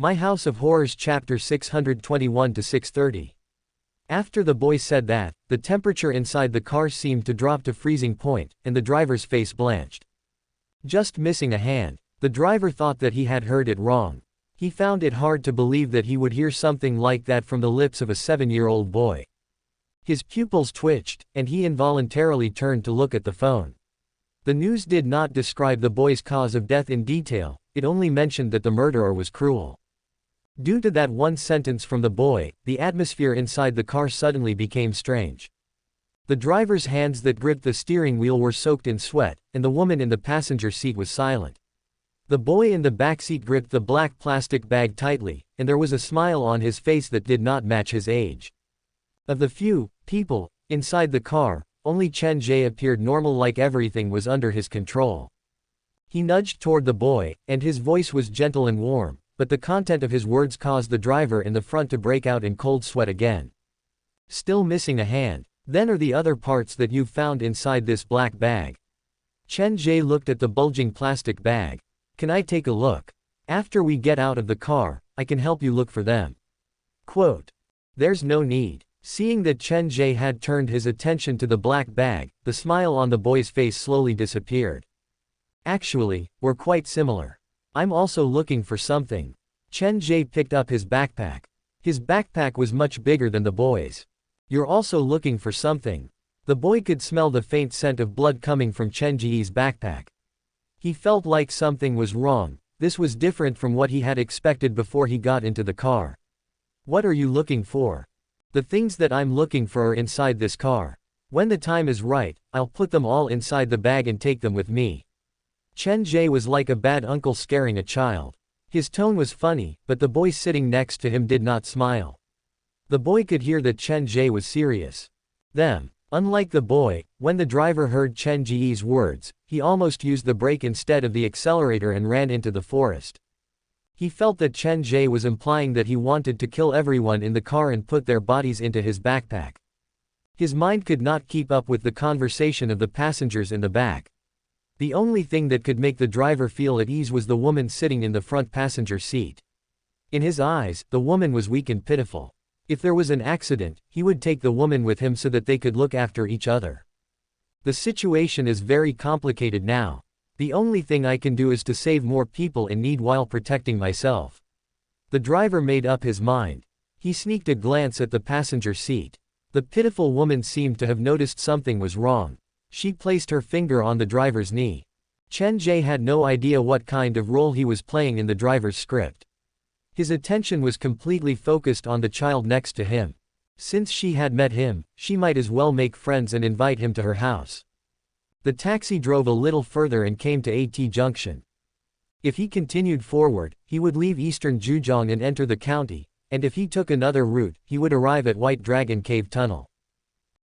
My House of Horrors Chapter 621-630. After the boy said that, the temperature inside the car seemed to drop to freezing point, and the driver's face blanched. Just missing a hand. The driver thought that he had heard it wrong. He found it hard to believe that he would hear something like that from the lips of a 7-year-old boy. His pupils twitched, and he involuntarily turned to look at the phone. The news did not describe the boy's cause of death in detail, it only mentioned that the murderer was cruel. Due to that one sentence from the boy, the atmosphere inside the car suddenly became strange. The driver's hands that gripped the steering wheel were soaked in sweat, and the woman in the passenger seat was silent. The boy in the backseat gripped the black plastic bag tightly, and there was a smile on his face that did not match his age. Of the few people inside the car, only Chen Ge appeared normal, like everything was under his control. He nudged toward the boy, and his voice was gentle and warm, but the content of his words caused the driver in the front to break out in cold sweat again. Still missing a hand. Then are the other parts that you've found inside this black bag. Chen Ge looked at the bulging plastic bag. Can I take a look? After we get out of the car, I can help you look for them. Quote. There's no need. Seeing that Chen Ge had turned his attention to the black bag, the smile on the boy's face slowly disappeared. Actually, we're quite similar. I'm also looking for something. Chen Ge picked up his backpack. His backpack was much bigger than the boy's. You're also looking for something. The boy could smell the faint scent of blood coming from Chen Ge's backpack. He felt like something was wrong. This was different from what he had expected before he got into the car. What are you looking for? The things that I'm looking for are inside this car. When the time is right, I'll put them all inside the bag and take them with me. Chen Ge was like a bad uncle scaring a child. His tone was funny, but the boy sitting next to him did not smile. The boy could hear that Chen Ge was serious. Unlike the boy, when the driver heard Chen Ge's words, he almost used the brake instead of the accelerator and ran into the forest. He felt that Chen Ge was implying that he wanted to kill everyone in the car and put their bodies into his backpack. His mind could not keep up with the conversation of the passengers in the back. The only thing that could make the driver feel at ease was the woman sitting in the front passenger seat. In his eyes, the woman was weak and pitiful. If there was an accident, he would take the woman with him so that they could look after each other. The situation is very complicated now. The only thing I can do is to save more people in need while protecting myself. The driver made up his mind. He sneaked a glance at the passenger seat. The pitiful woman seemed to have noticed something was wrong. She placed her finger on the driver's knee. Chen Ge had no idea what kind of role he was playing in the driver's script. His attention was completely focused on the child next to him. Since she had met him, she might as well make friends and invite him to her house. The taxi drove a little further and came to AT Junction. If he continued forward, he would leave eastern Zhejiang and enter the county, and if he took another route, he would arrive at White Dragon Cave Tunnel.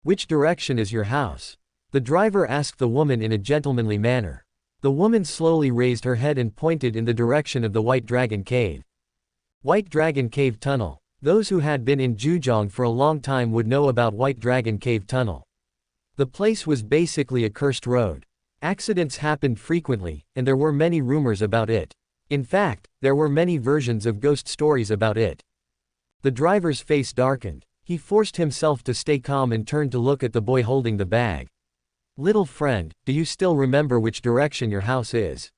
Which direction is your house? The driver asked the woman in a gentlemanly manner. The woman slowly raised her head and pointed in the direction of the White Dragon Cave. White Dragon Cave Tunnel. Those who had been in Zhejiang for a long time would know about White Dragon Cave Tunnel. The place was basically a cursed road. Accidents happened frequently, and there were many rumors about it. In fact, there were many versions of ghost stories about it. The driver's face darkened. He forced himself to stay calm and turned to look at the boy holding the bag. Little friend, do you still remember which direction your house is?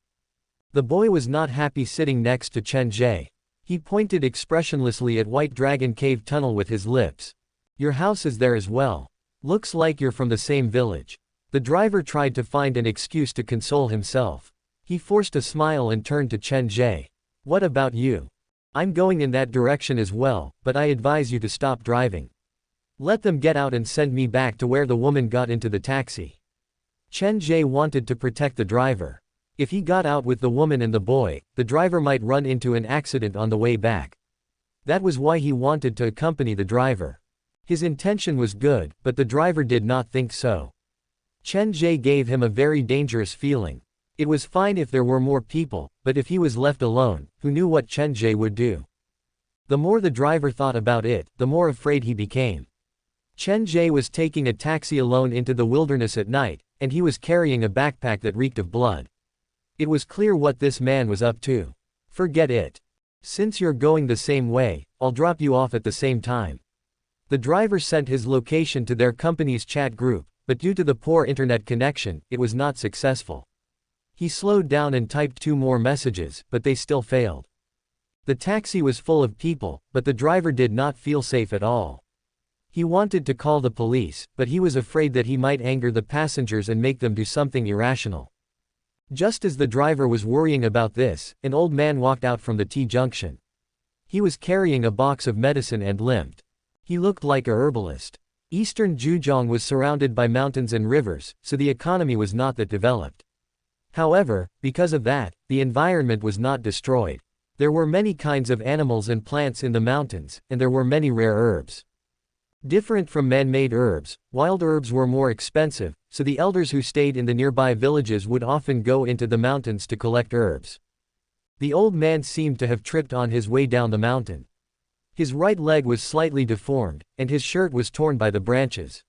The boy was not happy sitting next to Chen Ge. He pointed expressionlessly at White Dragon Cave Tunnel with his lips. Your house is there as well. Looks like you're from the same village. The driver tried to find an excuse to console himself. He forced a smile and turned to Chen Ge. What about you? I'm going in that direction as well, but I advise you to stop driving. Let them get out and send me back to where the woman got into the taxi. Chen Ge wanted to protect the driver. If he got out with the woman and the boy, the driver might run into an accident on the way back. That was why he wanted to accompany the driver. His intention was good, but the driver did not think so. Chen Ge gave him a very dangerous feeling. It was fine if there were more people, but if he was left alone, who knew what Chen Ge would do? The more the driver thought about it, the more afraid he became. Chen Ge was taking a taxi alone into the wilderness at night, and he was carrying a backpack that reeked of blood. It was clear what this man was up to. Forget it. Since you're going the same way, I'll drop you off at the same time. The driver sent his location to their company's chat group, but due to the poor internet connection, it was not successful. He slowed down and typed 2 more messages, but they still failed. The taxi was full of people, but the driver did not feel safe at all. He wanted to call the police, but he was afraid that he might anger the passengers and make them do something irrational. Just as the driver was worrying about this, an old man walked out from the T-junction. He was carrying a box of medicine and limped. He looked like a herbalist. Eastern Zhejiang was surrounded by mountains and rivers, so the economy was not that developed. However, because of that, the environment was not destroyed. There were many kinds of animals and plants in the mountains, and there were many rare herbs. Different from man-made herbs, wild herbs were more expensive, so the elders who stayed in the nearby villages would often go into the mountains to collect herbs. The old man seemed to have tripped on his way down the mountain. His right leg was slightly deformed, and his shirt was torn by the branches.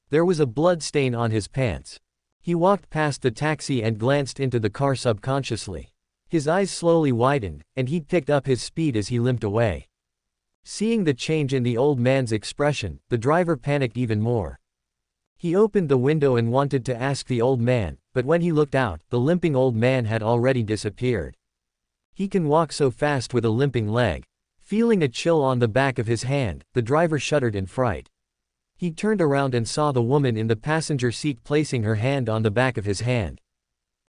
There was a blood stain on his pants. He walked past the taxi and glanced into the car subconsciously. His eyes slowly widened, and he picked up his speed as he limped away. Seeing the change in the old man's expression, the driver panicked even more. He opened the window and wanted to ask the old man, but when he looked out, the limping old man had already disappeared. He can walk so fast with a limping leg. Feeling a chill on the back of his hand, the driver shuddered in fright. He turned around and saw the woman in the passenger seat placing her hand on the back of his hand.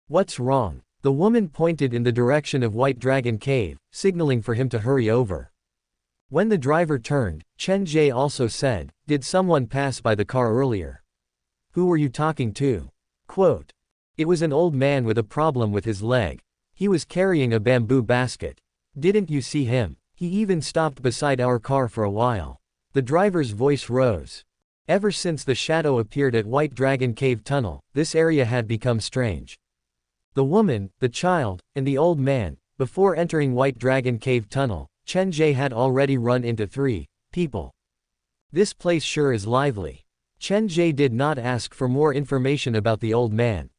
"What's wrong?" The woman pointed in the direction of White Dragon Cave, signaling for him to hurry over. When the driver turned, Chen Ge also said, "Did someone pass by the car earlier? Who were you talking to?" Quote. It was an old man with a problem with his leg. He was carrying a bamboo basket. "Didn't you see him? He even stopped beside our car for a while." The driver's voice rose. Ever since the shadow appeared at White Dragon Cave Tunnel, this area had become strange. The woman, the child, and the old man, before entering White Dragon Cave Tunnel, Chen Ge had already run into 3 people. This place sure is lively. Chen Ge did not ask for more information about the old man.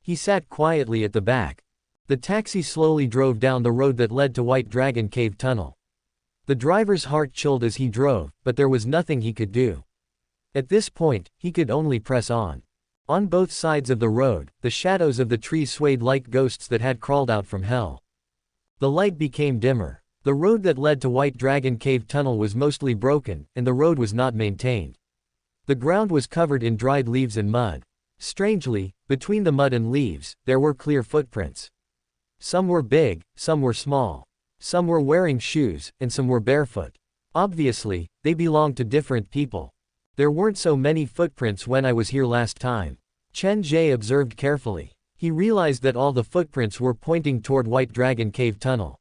He sat quietly at the back. The taxi slowly drove down the road that led to White Dragon Cave Tunnel. The driver's heart chilled as he drove, but there was nothing he could do. At this point, he could only press on. On both sides of the road, the shadows of the trees swayed like ghosts that had crawled out from hell. The light became dimmer. The road that led to White Dragon Cave Tunnel was mostly broken, and the road was not maintained. The ground was covered in dried leaves and mud. Strangely, between the mud and leaves, there were clear footprints. Some were big, some were small. Some were wearing shoes, and some were barefoot. Obviously, they belonged to different people. There weren't so many footprints when I was here last time. Chen Ge observed carefully. He realized that all the footprints were pointing toward White Dragon Cave Tunnel.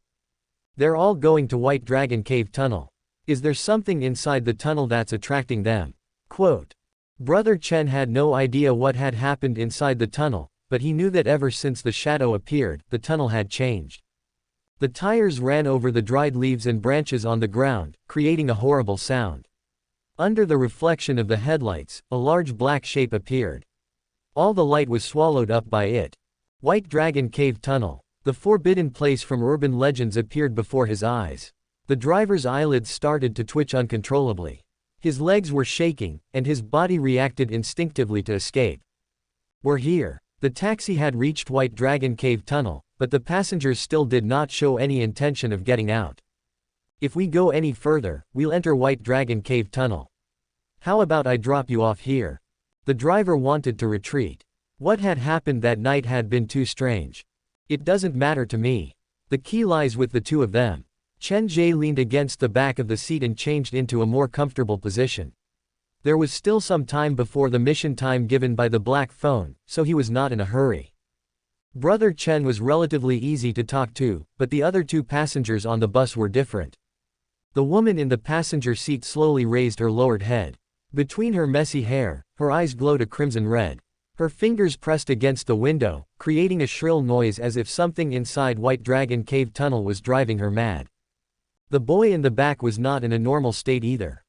They're all going to White Dragon Cave Tunnel. Is there something inside the tunnel that's attracting them? Quote. Brother Chen had no idea what had happened inside the tunnel, but he knew that ever since the shadow appeared, the tunnel had changed. The tires ran over the dried leaves and branches on the ground, creating a horrible sound. Under the reflection of the headlights, a large black shape appeared. All the light was swallowed up by it. White Dragon Cave Tunnel. The forbidden place from urban legends appeared before his eyes. The driver's eyelids started to twitch uncontrollably. His legs were shaking, and his body reacted instinctively to escape. "We're here." The taxi had reached White Dragon Cave Tunnel, but the passengers still did not show any intention of getting out. "If we go any further, we'll enter White Dragon Cave Tunnel. How about I drop you off here?" The driver wanted to retreat. What had happened that night had been too strange. "It doesn't matter to me. The key lies with the 2 of them." Chen Ge leaned against the back of the seat and changed into a more comfortable position. There was still some time before the mission time given by the black phone, so he was not in a hurry. Brother Chen was relatively easy to talk to, but the other 2 passengers on the bus were different. The woman in the passenger seat slowly raised her lowered head. Between her messy hair, her eyes glowed a crimson red. Her fingers pressed against the window, creating a shrill noise as if something inside White Dragon Cave Tunnel was driving her mad. The boy in the back was not in a normal state either.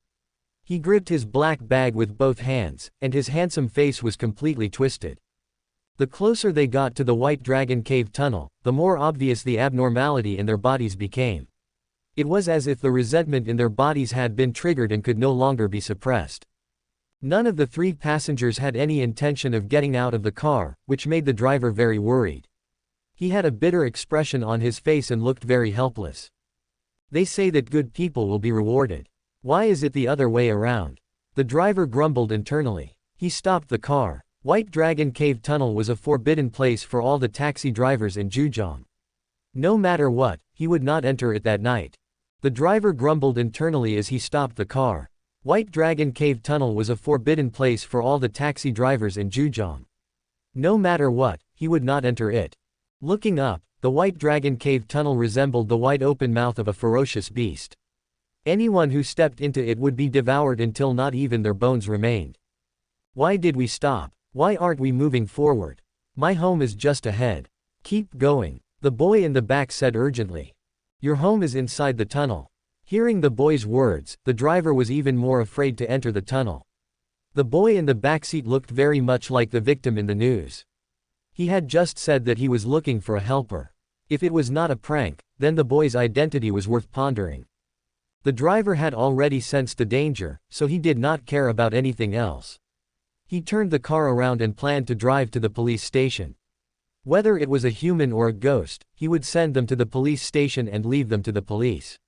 He gripped his black bag with both hands, and his handsome face was completely twisted. The closer they got to the White Dragon Cave Tunnel, the more obvious the abnormality in their bodies became. It was as if the resentment in their bodies had been triggered and could no longer be suppressed. None of the 3 passengers had any intention of getting out of the car, which made the driver very worried. He had a bitter expression on his face and looked very helpless. They say that good people will be rewarded. Why is it the other way around? The driver grumbled internally. He stopped the car. White Dragon Cave Tunnel was a forbidden place for all the taxi drivers in Zhejiang. No matter what, he would not enter it that night. The driver grumbled internally as he stopped the car. White Dragon Cave Tunnel was a forbidden place for all the taxi drivers in Zhejiang. No matter what, he would not enter it. Looking up, the White Dragon Cave Tunnel resembled the wide open mouth of a ferocious beast. Anyone who stepped into it would be devoured until not even their bones remained. Why did we stop? Why aren't we moving forward? My home is just ahead. Keep going, the boy in the back said urgently. Your home is inside the tunnel. Hearing the boy's words, the driver was even more afraid to enter the tunnel. The boy in the backseat looked very much like the victim in the news. He had just said that he was looking for a helper. If it was not a prank, then the boy's identity was worth pondering. The driver had already sensed the danger, so he did not care about anything else. He turned the car around and planned to drive to the police station. Whether it was a human or a ghost, he would send them to the police station and leave them to the police.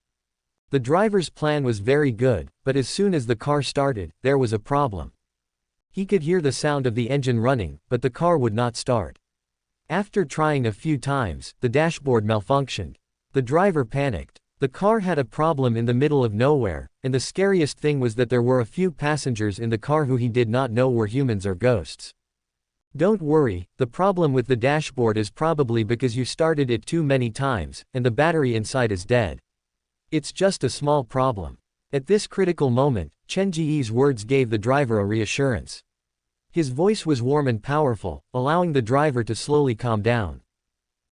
The driver's plan was very good, but as soon as the car started, there was a problem. He could hear the sound of the engine running, but the car would not start. After trying a few times, the dashboard malfunctioned. The driver panicked. The car had a problem in the middle of nowhere, and the scariest thing was that there were a few passengers in the car who he did not know were humans or ghosts. Don't worry, the problem with the dashboard is probably because you started it too many times, and the battery inside is dead. It's just a small problem. At this critical moment, Chen Ge's words gave the driver a reassurance. His voice was warm and powerful, allowing the driver to slowly calm down.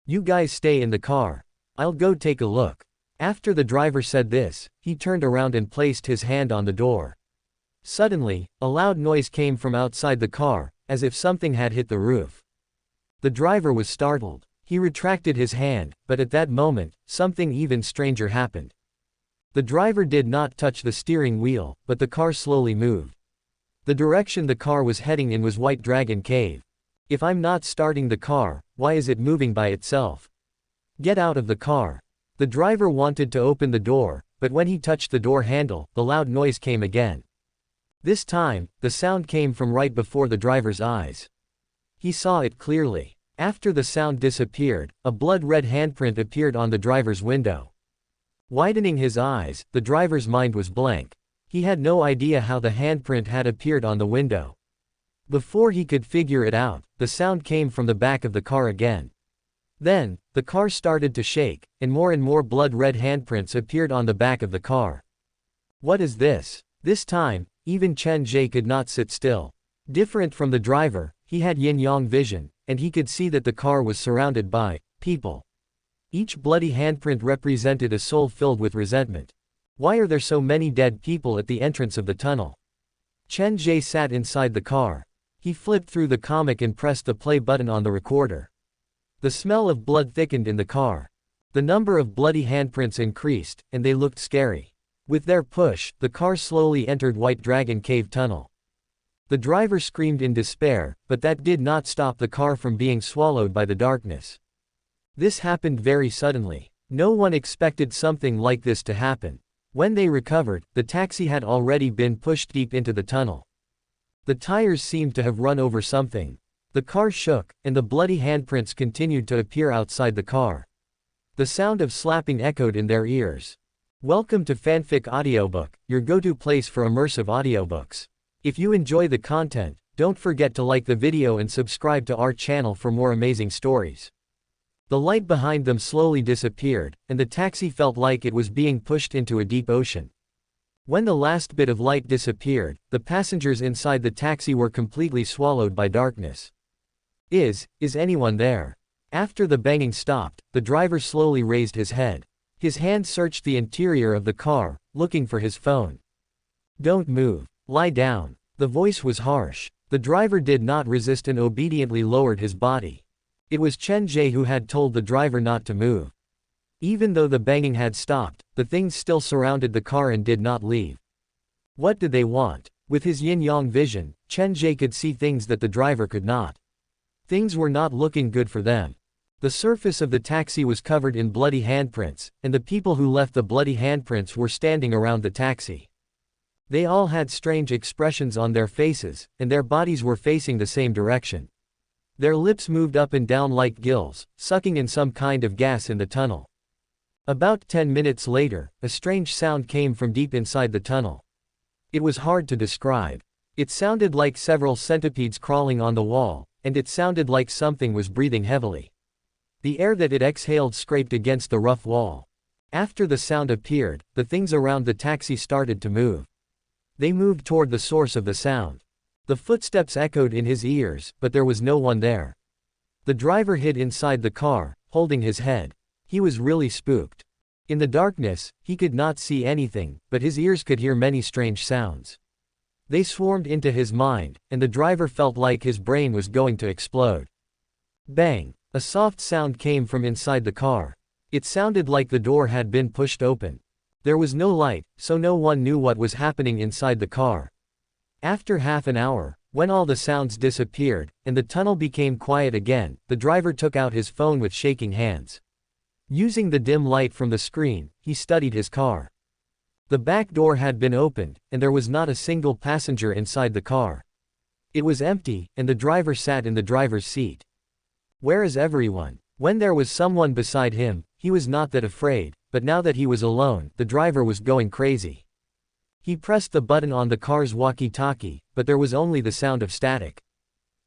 You guys stay in the car. I'll go take a look. After the driver said this, he turned around and placed his hand on the door. Suddenly, a loud noise came from outside the car, as if something had hit the roof. The driver was startled. He retracted his hand, but at that moment, something even stranger happened. The driver did not touch the steering wheel, but the car slowly moved. The direction the car was heading in was White Dragon Cave. If I'm not starting the car, why is it moving by itself? Get out of the car. The driver wanted to open the door, but when he touched the door handle, the loud noise came again. This time, the sound came from right before the driver's eyes. He saw it clearly. After the sound disappeared, a blood-red handprint appeared on the driver's window. Widening his eyes, the driver's mind was blank. He had no idea how the handprint had appeared on the window. Before he could figure it out, the sound came from the back of the car again. Then, the car started to shake, and more blood-red handprints appeared on the back of the car. What is this? This time, even Chen Ge could not sit still. Different from the driver, he had yin-yang vision, and he could see that the car was surrounded by people. Each bloody handprint represented a soul filled with resentment. Why are there so many dead people at the entrance of the tunnel? Chen Ge sat inside the car. He flipped through the comic and pressed the play button on the recorder. The smell of blood thickened in the car. The number of bloody handprints increased, and they looked scary. With their push, the car slowly entered White Dragon Cave Tunnel. The driver screamed in despair, but that did not stop the car from being swallowed by the darkness. This happened very suddenly. No one expected something like this to happen. When they recovered, the taxi had already been pushed deep into the tunnel. The tires seemed to have run over something. The car shook, and the bloody handprints continued to appear outside the car. The sound of slapping echoed in their ears. Welcome to Fanfic Audiobook, your go-to place for immersive audiobooks. If you enjoy the content, don't forget to like the video and subscribe to our channel for more amazing stories. The light behind them slowly disappeared, and the taxi felt like it was being pushed into a deep ocean. When the last bit of light disappeared, the passengers inside the taxi were completely swallowed by darkness. Is anyone there? After the banging stopped, the driver slowly raised his head. His hand searched the interior of the car, looking for his phone. Don't move. Lie down. The voice was harsh. The driver did not resist and obediently lowered his body. It was Chen Ge who had told the driver not to move. Even though the banging had stopped, the things still surrounded the car and did not leave. What did they want? With his yin-yang vision, Chen Ge could see things that the driver could not. Things were not looking good for them. The surface of the taxi was covered in bloody handprints, and the people who left the bloody handprints were standing around the taxi. They all had strange expressions on their faces, and their bodies were facing the same direction. Their lips moved up and down like gills, sucking in some kind of gas in the tunnel. About 10 minutes later, a strange sound came from deep inside the tunnel. It was hard to describe. It sounded like several centipedes crawling on the wall, and it sounded like something was breathing heavily. The air that it exhaled scraped against the rough wall. After the sound appeared, the things around the taxi started to move. They moved toward the source of the sound. The footsteps echoed in his ears, but there was no one there. The driver hid inside the car, holding his head. He was really spooked. In the darkness, he could not see anything, but his ears could hear many strange sounds. They swarmed into his mind, and the driver felt like his brain was going to explode. Bang! A soft sound came from inside the car. It sounded like the door had been pushed open. There was no light, so no one knew what was happening inside the car. After half an hour, when all the sounds disappeared, and the tunnel became quiet again, the driver took out his phone with shaking hands. Using the dim light from the screen, he studied his car. The back door had been opened, and there was not a single passenger inside the car. It was empty, and the driver sat in the driver's seat. Where is everyone? When there was someone beside him, he was not that afraid, but now that he was alone, the driver was going crazy. He pressed the button on the car's walkie-talkie, but there was only the sound of static.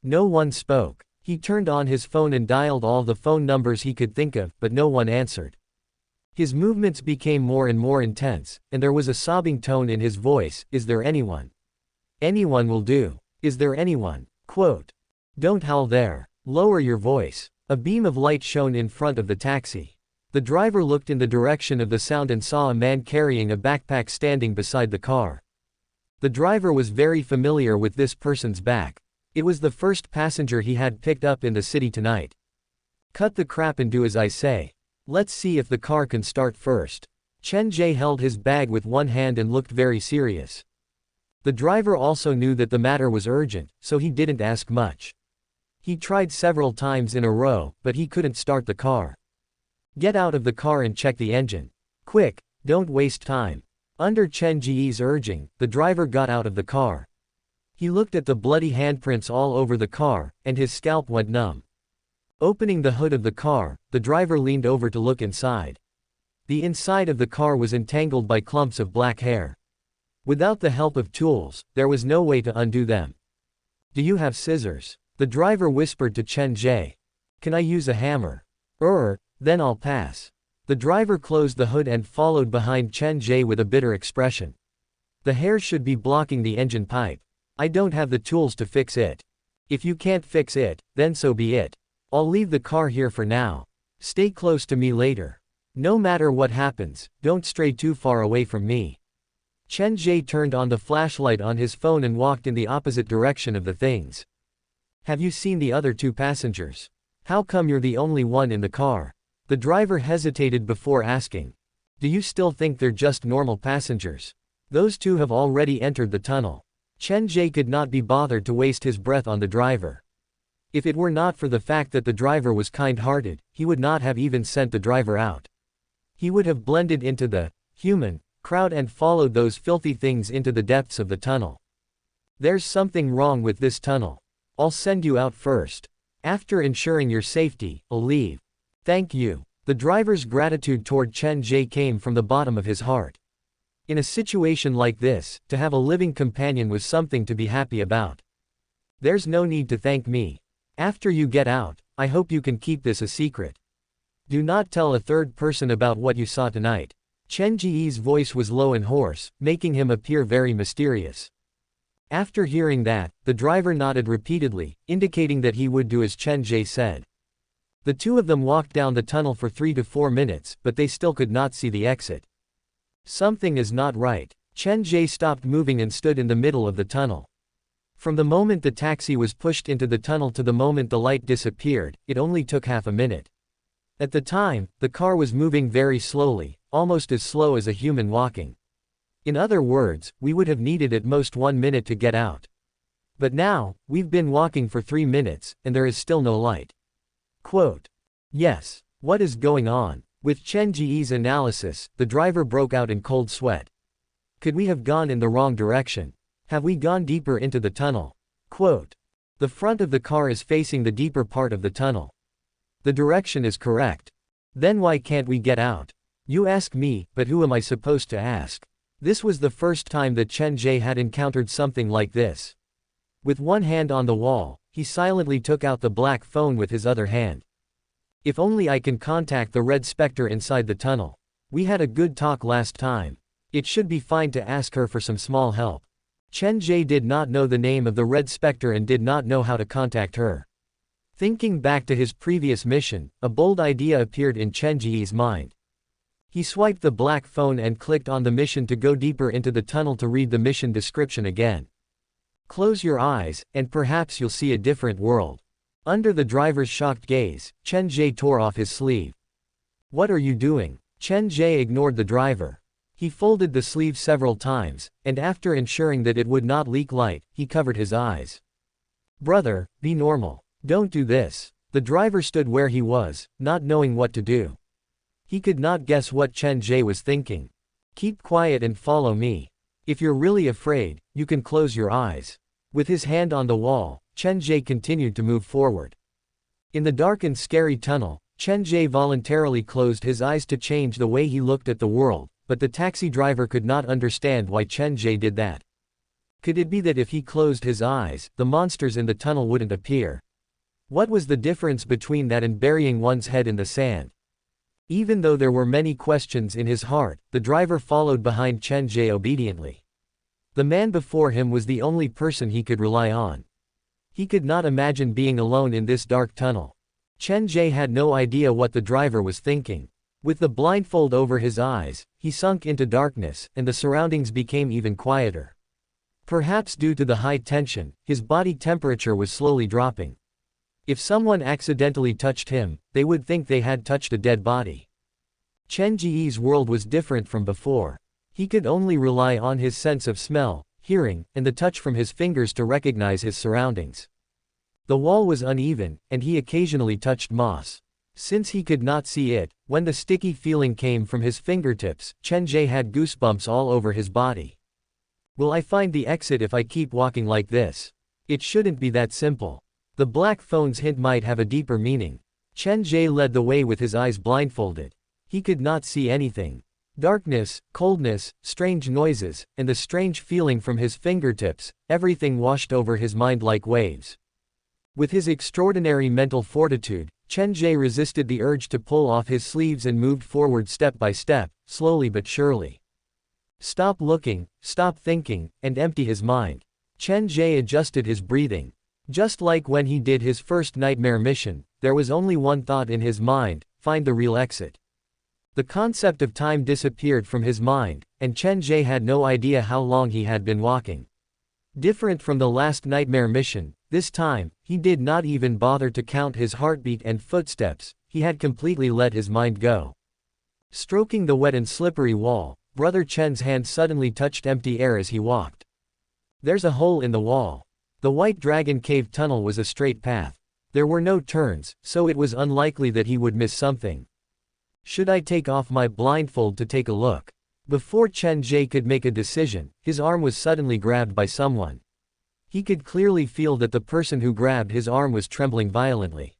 No one spoke. He turned on his phone and dialed all the phone numbers he could think of, but no one answered. His movements became more and more intense, and there was a sobbing tone in his voice. Is there anyone? Anyone will do. Is there anyone? Quote. Don't howl there. Lower your voice. A beam of light shone in front of the taxi. The driver looked in the direction of the sound and saw a man carrying a backpack standing beside the car. The driver was very familiar with this person's back. It was the first passenger he had picked up in the city tonight. Cut the crap and do as I say. Let's see if the car can start first. Chen Ge held his bag with one hand and looked very serious. The driver also knew that the matter was urgent, so he didn't ask much. He tried several times in a row, but he couldn't start the car. Get out of the car and check the engine. Quick, don't waste time. Under Chen Ge's urging, the driver got out of the car. He looked at the bloody handprints all over the car, and his scalp went numb. Opening the hood of the car, the driver leaned over to look inside. The inside of the car was entangled by clumps of black hair. Without the help of tools, there was no way to undo them. Do you have scissors? The driver whispered to Chen Ge. Can I use a hammer? Then I'll pass. The driver closed the hood and followed behind Chen Ge with a bitter expression. The hair should be blocking the engine pipe. I don't have the tools to fix it. If you can't fix it, then so be it. I'll leave the car here for now. Stay close to me later. No matter what happens, don't stray too far away from me. Chen Ge turned on the flashlight on his phone and walked in the opposite direction of the things. Have you seen the other two passengers? How come you're the only one in the car? The driver hesitated before asking. Do you still think they're just normal passengers? Those two have already entered the tunnel. Chen Ge could not be bothered to waste his breath on the driver. If it were not for the fact that the driver was kind-hearted, he would not have even sent the driver out. He would have blended into the human crowd and followed those filthy things into the depths of the tunnel. There's something wrong with this tunnel. I'll send you out first. After ensuring your safety, I'll leave. Thank you. The driver's gratitude toward Chen Ge came from the bottom of his heart. In a situation like this, to have a living companion was something to be happy about. There's no need to thank me. After you get out, I hope you can keep this a secret. Do not tell a third person about what you saw tonight. Chen Ge's voice was low and hoarse, making him appear very mysterious. After hearing that, the driver nodded repeatedly, indicating that he would do as Chen Ge said. The two of them walked down the tunnel for 3 to 4 minutes, but they still could not see the exit. Something is not right. Chen Ge stopped moving and stood in the middle of the tunnel. From the moment the taxi was pushed into the tunnel to the moment the light disappeared, it only took half a minute. At the time, the car was moving very slowly, almost as slow as a human walking. In other words, we would have needed at most 1 minute to get out. But now, we've been walking for 3 minutes, and there is still no light. Quote. Yes. What is going on? With Chen Ge's analysis, the driver broke out in cold sweat. Could we have gone in the wrong direction? Have we gone deeper into the tunnel? Quote. The front of the car is facing the deeper part of the tunnel. The direction is correct. Then why can't we get out? You ask me, but who am I supposed to ask? This was the first time that Chen Ge had encountered something like this. With one hand on the wall, he silently took out the black phone with his other hand. If only I can contact the red specter inside the tunnel. We had a good talk last time. It should be fine to ask her for some small help. Chen Ge did not know the name of the red specter and did not know how to contact her. Thinking back to his previous mission, a bold idea appeared in Chen Ge's mind. He swiped the black phone and clicked on the mission to go deeper into the tunnel to read the mission description again. Close your eyes, and perhaps you'll see a different world. Under the driver's shocked gaze, Chen Ge tore off his sleeve. What are you doing? Chen Ge ignored the driver. He folded the sleeve several times, and after ensuring that it would not leak light, he covered his eyes. Brother, be normal. Don't do this. The driver stood where he was, not knowing what to do. He could not guess what Chen Ge was thinking. Keep quiet and follow me. If you're really afraid, you can close your eyes. With his hand on the wall, Chen Ge continued to move forward. In the dark and scary tunnel, Chen Ge voluntarily closed his eyes to change the way he looked at the world, but the taxi driver could not understand why Chen Ge did that. Could it be that if he closed his eyes, the monsters in the tunnel wouldn't appear? What was the difference between that and burying one's head in the sand? Even though there were many questions in his heart, the driver followed behind Chen Ge obediently. The man before him was the only person he could rely on. He could not imagine being alone in this dark tunnel. Chen Ge had no idea what the driver was thinking. With the blindfold over his eyes, he sunk into darkness, and the surroundings became even quieter. Perhaps due to the high tension, his body temperature was slowly dropping. If someone accidentally touched him, they would think they had touched a dead body. Chen Ge's world was different from before. He could only rely on his sense of smell, hearing, and the touch from his fingers to recognize his surroundings. The wall was uneven, and he occasionally touched moss. Since he could not see it, when the sticky feeling came from his fingertips, Chen Ge had goosebumps all over his body. Will I find the exit if I keep walking like this? It shouldn't be that simple. The black phone's hint might have a deeper meaning. Chen Ge led the way with his eyes blindfolded. He could not see anything. Darkness, coldness, strange noises, and the strange feeling from his fingertips, everything washed over his mind like waves. With his extraordinary mental fortitude, Chen Ge resisted the urge to pull off his sleeves and moved forward step by step, slowly but surely. Stop looking, stop thinking, and empty his mind. Chen Ge adjusted his breathing. Just like when he did his first nightmare mission, there was only one thought in his mind: find the real exit. The concept of time disappeared from his mind, and Chen Ge had no idea how long he had been walking. Different from the last nightmare mission, this time, he did not even bother to count his heartbeat and footsteps. He had completely let his mind go. Stroking the wet and slippery wall, Brother Chen's hand suddenly touched empty air as he walked. There's a hole in the wall. The White Dragon Cave tunnel was a straight path. There were no turns, so it was unlikely that he would miss something. Should I take off my blindfold to take a look? Before Chen Ge could make a decision, his arm was suddenly grabbed by someone. He could clearly feel that the person who grabbed his arm was trembling violently.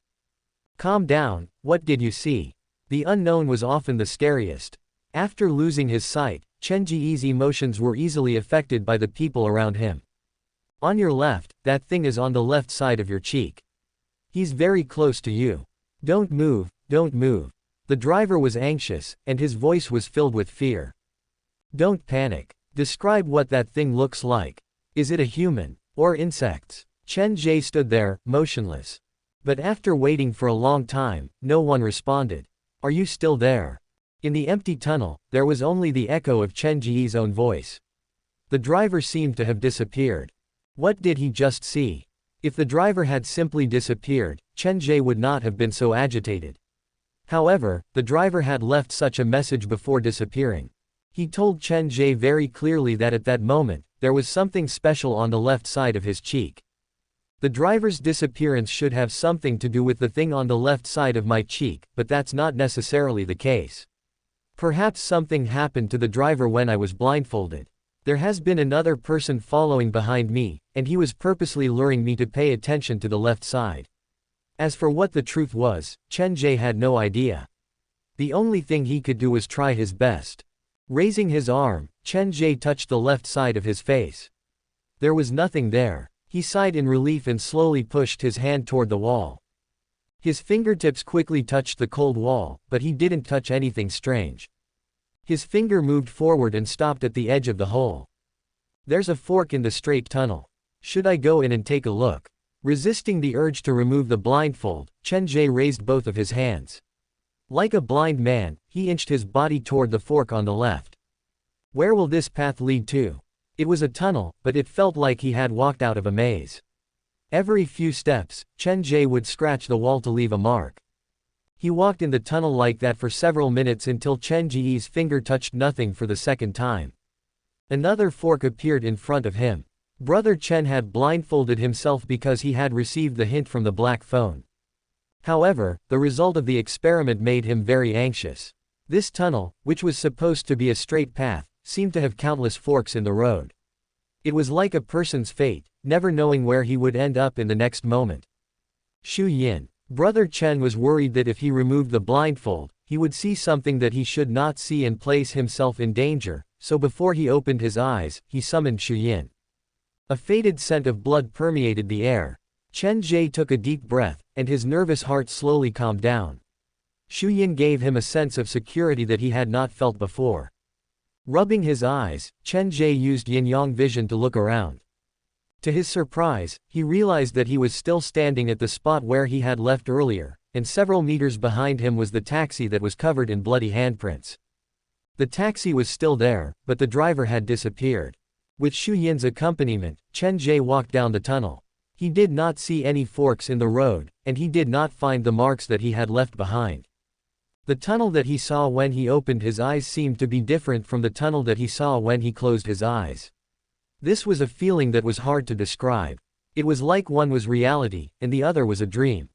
Calm down, what did you see? The unknown was often the scariest. After losing his sight, Chen Ge's emotions were easily affected by the people around him. On your left, that thing is on the left side of your cheek. He's very close to you. Don't move, don't move. The driver was anxious, and his voice was filled with fear. Don't panic. Describe what that thing looks like. Is it a human, or insects? Chen Ge stood there, motionless. But after waiting for a long time, no one responded. Are you still there? In the empty tunnel, there was only the echo of Chen Ge's own voice. The driver seemed to have disappeared. What did he just see? If the driver had simply disappeared, Chen Ge would not have been so agitated. However, the driver had left such a message before disappearing. He told Chen Ge very clearly that at that moment, there was something special on the left side of his cheek. The driver's disappearance should have something to do with the thing on the left side of my cheek, but that's not necessarily the case. Perhaps something happened to the driver when I was blindfolded. There has been another person following behind me, and he was purposely luring me to pay attention to the left side. As for what the truth was, Chen Ge had no idea. The only thing he could do was try his best. Raising his arm, Chen Ge touched the left side of his face. There was nothing there. He sighed in relief and slowly pushed his hand toward the wall. His fingertips quickly touched the cold wall, but he didn't touch anything strange. His finger moved forward and stopped at the edge of the hole. There's a fork in the straight tunnel. Should I go in and take a look? Resisting the urge to remove the blindfold, Chen Ge raised both of his hands. Like a blind man, he inched his body toward the fork on the left. Where will this path lead to? It was a tunnel, but it felt like he had walked out of a maze. Every few steps, Chen Ge would scratch the wall to leave a mark. He walked in the tunnel like that for several minutes until Chen Ge's finger touched nothing for the second time. Another fork appeared in front of him. Brother Chen had blindfolded himself because he had received the hint from the black phone. However, the result of the experiment made him very anxious. This tunnel, which was supposed to be a straight path, seemed to have countless forks in the road. It was like a person's fate, never knowing where he would end up in the next moment. Xu Yin. Brother Chen was worried that if he removed the blindfold, he would see something that he should not see and place himself in danger, so before he opened his eyes, he summoned Xu Yin. A faded scent of blood permeated the air. Chen Ge took a deep breath, and his nervous heart slowly calmed down. Xu Yin gave him a sense of security that he had not felt before. Rubbing his eyes, Chen Ge used yin-yang vision to look around. To his surprise, he realized that he was still standing at the spot where he had left earlier, and several meters behind him was the taxi that was covered in bloody handprints. The taxi was still there, but the driver had disappeared. With Xu Yin's accompaniment, Chen Ge walked down the tunnel. He did not see any forks in the road, and he did not find the marks that he had left behind. The tunnel that he saw when he opened his eyes seemed to be different from the tunnel that he saw when he closed his eyes. This was a feeling that was hard to describe. It was like one was reality, and the other was a dream.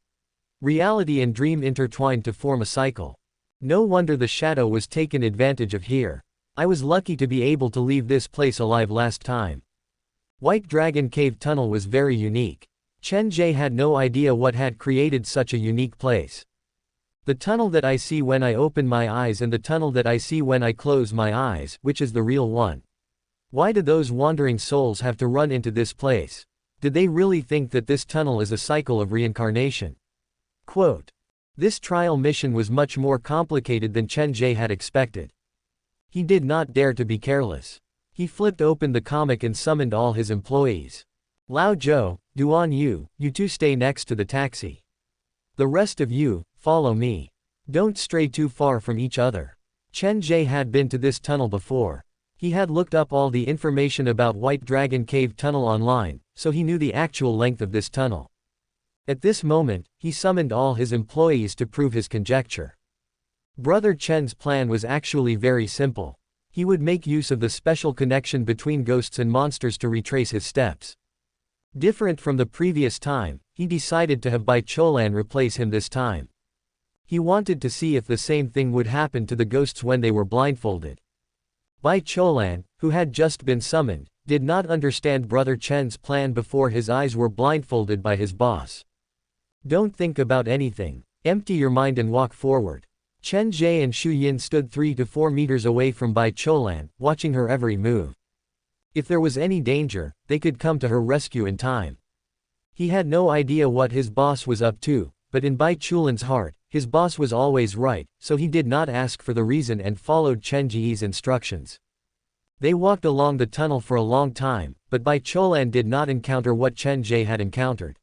Reality and dream intertwined to form a cycle. No wonder the shadow was taken advantage of here. I was lucky to be able to leave this place alive last time. White Dragon Cave Tunnel was very unique. Chen Ge had no idea what had created such a unique place. The tunnel that I see when I open my eyes and the tunnel that I see when I close my eyes, which is the real one? Why do those wandering souls have to run into this place? Did they really think that this tunnel is a cycle of reincarnation? Quote. This trial mission was much more complicated than Chen Ge had expected. He did not dare to be careless. He flipped open the comic and summoned all his employees. Lao Zhou, Duan Yu, you two stay next to the taxi. The rest of you, follow me. Don't stray too far from each other. Chen Ge had been to this tunnel before. He had looked up all the information about White Dragon Cave Tunnel online, so he knew the actual length of this tunnel. At this moment, he summoned all his employees to prove his conjecture. Brother Chen's plan was actually very simple. He would make use of the special connection between ghosts and monsters to retrace his steps. Different from the previous time, he decided to have Bai Cholan replace him this time. He wanted to see if the same thing would happen to the ghosts when they were blindfolded. Bai Cholan, who had just been summoned, did not understand Brother Chen's plan before his eyes were blindfolded by his boss. Don't think about anything. Empty your mind and walk forward. Chen Ge and Xu Yin stood 3 to 4 meters away from Bai Cholan, watching her every move. If there was any danger, they could come to her rescue in time. He had no idea what his boss was up to, but in Bai Cholan's heart, his boss was always right, so he did not ask for the reason and followed Chen Ge's instructions. They walked along the tunnel for a long time, but Bai Cholan did not encounter what Chen Ge had encountered.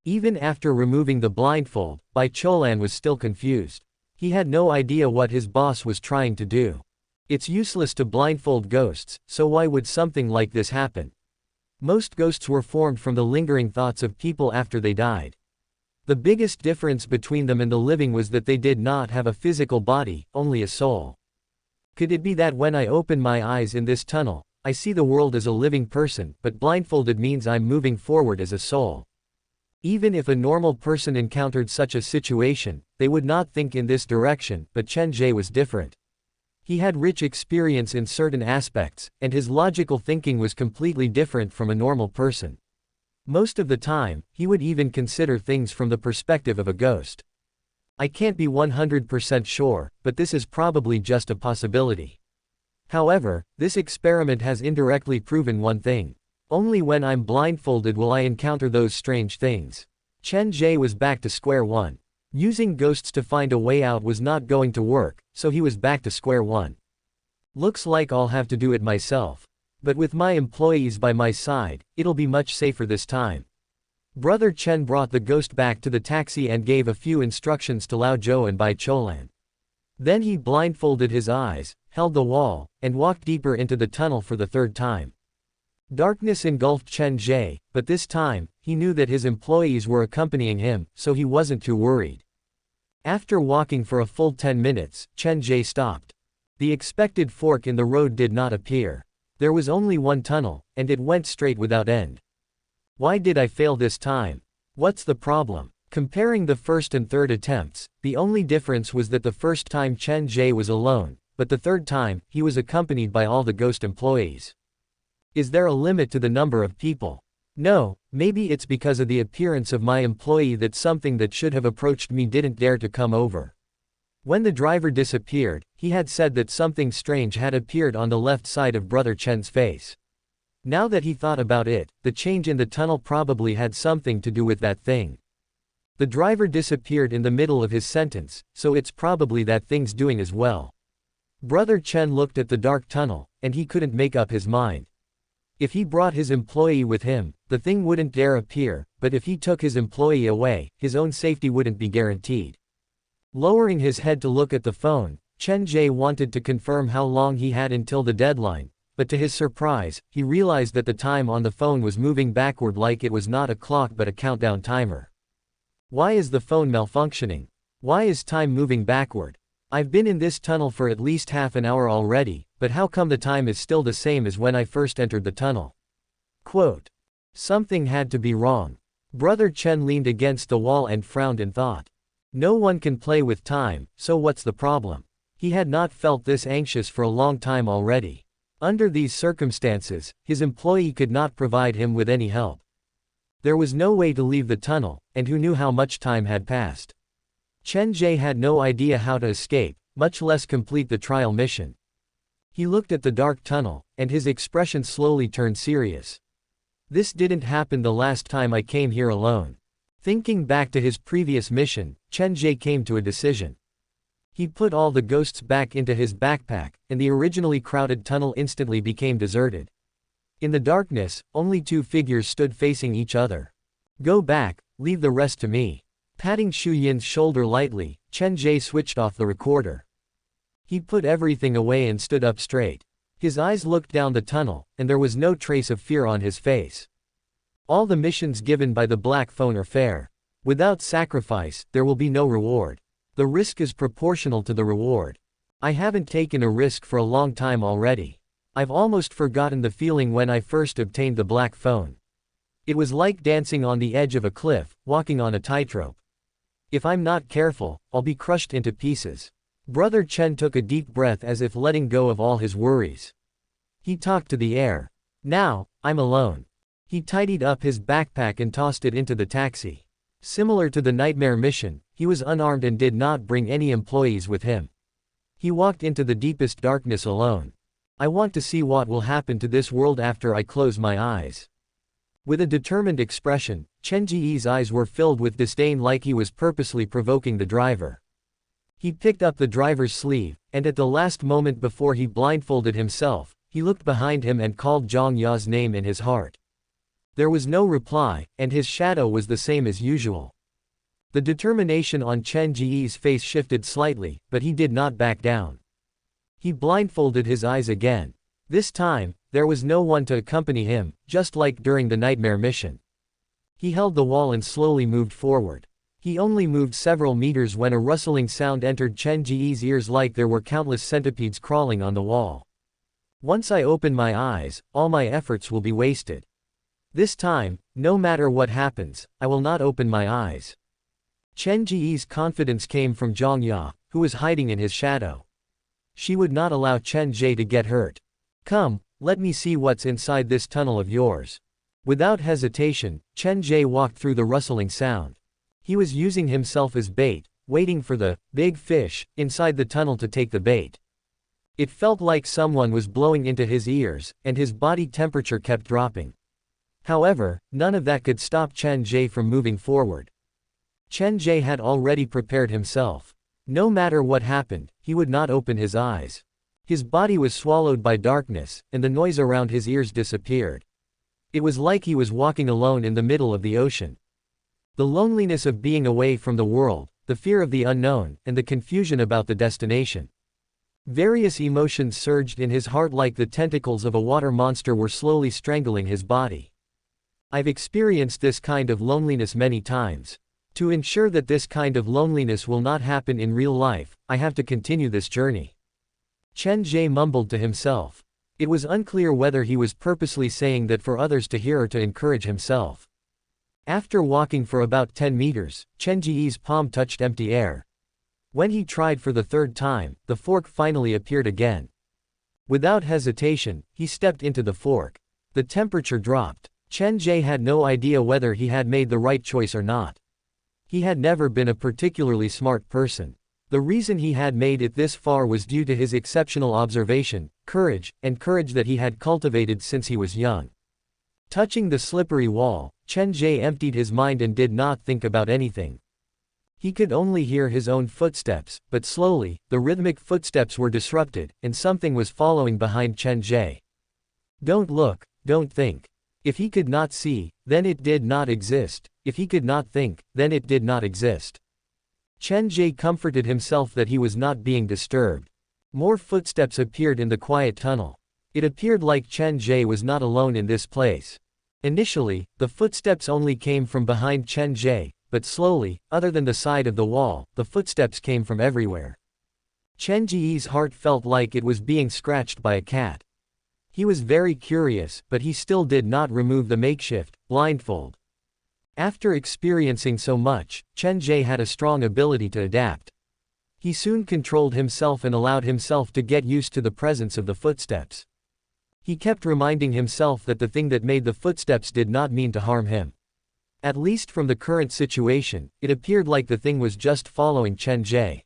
Even after removing the blindfold, Bai Cholan was still confused. He had no idea what his boss was trying to do. It's useless to blindfold ghosts, so why would something like this happen? Most ghosts were formed from the lingering thoughts of people after they died. The biggest difference between them and the living was that they did not have a physical body, only a soul. Could it be that when I open my eyes in this tunnel, I see the world as a living person, but blindfolded means I'm moving forward as a soul? Even if a normal person encountered such a situation, they would not think in this direction, but Chen Ge was different. He had rich experience in certain aspects, and his logical thinking was completely different from a normal person. Most of the time, he would even consider things from the perspective of a ghost. I can't be 100% sure, but this is probably just a possibility. However, this experiment has indirectly proven one thing. Only when I'm blindfolded will I encounter those strange things. Chen Ge was back to square one. Using ghosts to find a way out was not going to work, so he was back to square one. Looks like I'll have to do it myself. But with my employees by my side, it'll be much safer this time. Brother Chen brought the ghost back to the taxi and gave a few instructions to Lao Zhou and Bai Cholan. Then he blindfolded his eyes, held the wall, and walked deeper into the tunnel for the third time. Darkness engulfed Chen Ge, but this time, he knew that his employees were accompanying him, so he wasn't too worried. After walking for a full 10 minutes, Chen Ge stopped. The expected fork in the road did not appear. There was only one tunnel, and it went straight without end. Why did I fail this time? What's the problem? Comparing the first and third attempts, the only difference was that the first time Chen Ge was alone, but the third time, he was accompanied by all the ghost employees. Is there a limit to the number of people? No, maybe it's because of the appearance of my employee that something that should have approached me didn't dare to come over. When the driver disappeared, he had said that something strange had appeared on the left side of Brother Chen's face. Now that he thought about it, the change in the tunnel probably had something to do with that thing. The driver disappeared in the middle of his sentence, so it's probably that thing's doing as well. Brother Chen looked at the dark tunnel, and he couldn't make up his mind. If he brought his employee with him, the thing wouldn't dare appear, but if he took his employee away, his own safety wouldn't be guaranteed. Lowering his head to look at the phone, Chen Ge wanted to confirm how long he had until the deadline, but to his surprise, he realized that the time on the phone was moving backward like it was not a clock but a countdown timer. Why is the phone malfunctioning? Why is time moving backward? I've been in this tunnel for at least half an hour already, but how come the time is still the same as when I first entered the tunnel? Quote. Something had to be wrong. Brother Chen leaned against the wall and frowned in thought. No one can play with time, so what's the problem? He had not felt this anxious for a long time already. Under these circumstances, his employee could not provide him with any help. There was no way to leave the tunnel, and who knew how much time had passed? Chen Ge had no idea how to escape, much less complete the trial mission. He looked at the dark tunnel, and his expression slowly turned serious. This didn't happen the last time I came here alone. Thinking back to his previous mission, Chen Ge came to a decision. He put all the ghosts back into his backpack, and the originally crowded tunnel instantly became deserted. In the darkness, only two figures stood facing each other. Go back, leave the rest to me. Patting Xu Yin's shoulder lightly, Chen Ge switched off the recorder. He put everything away and stood up straight. His eyes looked down the tunnel, and there was no trace of fear on his face. All the missions given by the Black Phone are fair. Without sacrifice, there will be no reward. The risk is proportional to the reward. I haven't taken a risk for a long time already. I've almost forgotten the feeling when I first obtained the Black Phone. It was like dancing on the edge of a cliff, walking on a tightrope. If I'm not careful, I'll be crushed into pieces. Brother Chen took a deep breath as if letting go of all his worries. He talked to the air. Now, I'm alone. He tidied up his backpack and tossed it into the taxi. Similar to the nightmare mission, he was unarmed and did not bring any employees with him. He walked into the deepest darkness alone. I want to see what will happen to this world after I close my eyes. With a determined expression, Chen Ge's eyes were filled with disdain like he was purposely provoking the driver. He picked up the driver's sleeve, and at the last moment before he blindfolded himself, he looked behind him and called Zhang Ya's name in his heart. There was no reply, and his shadow was the same as usual. The determination on Chen Ge's face shifted slightly, but he did not back down. He blindfolded his eyes again. This time, there was no one to accompany him, just like during the nightmare mission. He held the wall and slowly moved forward. He only moved several meters when a rustling sound entered Chen Ge's ears like there were countless centipedes crawling on the wall. Once I open my eyes, all my efforts will be wasted. This time, no matter what happens, I will not open my eyes. Chen Ge's confidence came from Zhang Ya, who was hiding in his shadow. She would not allow Chen Ge to get hurt. Come, let me see what's inside this tunnel of yours. Without hesitation, Chen Ge walked through the rustling sound. He was using himself as bait, waiting for the big fish inside the tunnel to take the bait. It felt like someone was blowing into his ears, and his body temperature kept dropping. However, none of that could stop Chen Ge from moving forward. Chen Ge had already prepared himself. No matter what happened, he would not open his eyes. His body was swallowed by darkness, and the noise around his ears disappeared. It was like he was walking alone in the middle of the ocean. The loneliness of being away from the world, the fear of the unknown, and the confusion about the destination. Various emotions surged in his heart like the tentacles of a water monster were slowly strangling his body. I've experienced this kind of loneliness many times. To ensure that this kind of loneliness will not happen in real life, I have to continue this journey. Chen Ge mumbled to himself. It was unclear whether he was purposely saying that for others to hear or to encourage himself. After walking for about 10 meters, Chen Ge's palm touched empty air. When he tried for the third time, the fork finally appeared again. Without hesitation, he stepped into the fork. The temperature dropped. Chen Ge had no idea whether he had made the right choice or not. He had never been a particularly smart person. The reason he had made it this far was due to his exceptional observation, courage that he had cultivated since he was young. Touching the slippery wall, Chen Ge emptied his mind and did not think about anything. He could only hear his own footsteps, but slowly, the rhythmic footsteps were disrupted, and something was following behind Chen Ge. Don't look, don't think. If he could not see, then it did not exist. If he could not think, then it did not exist. Chen Ge comforted himself that he was not being disturbed. More footsteps appeared in the quiet tunnel. It appeared like Chen Ge was not alone in this place. Initially, the footsteps only came from behind Chen Ge, but slowly, other than the side of the wall, the footsteps came from everywhere. Chen Ge's heart felt like it was being scratched by a cat. He was very curious, but he still did not remove the makeshift blindfold. After experiencing so much, Chen Ge had a strong ability to adapt. He soon controlled himself and allowed himself to get used to the presence of the footsteps. He kept reminding himself that the thing that made the footsteps did not mean to harm him. At least from the current situation, it appeared like the thing was just following Chen Ge.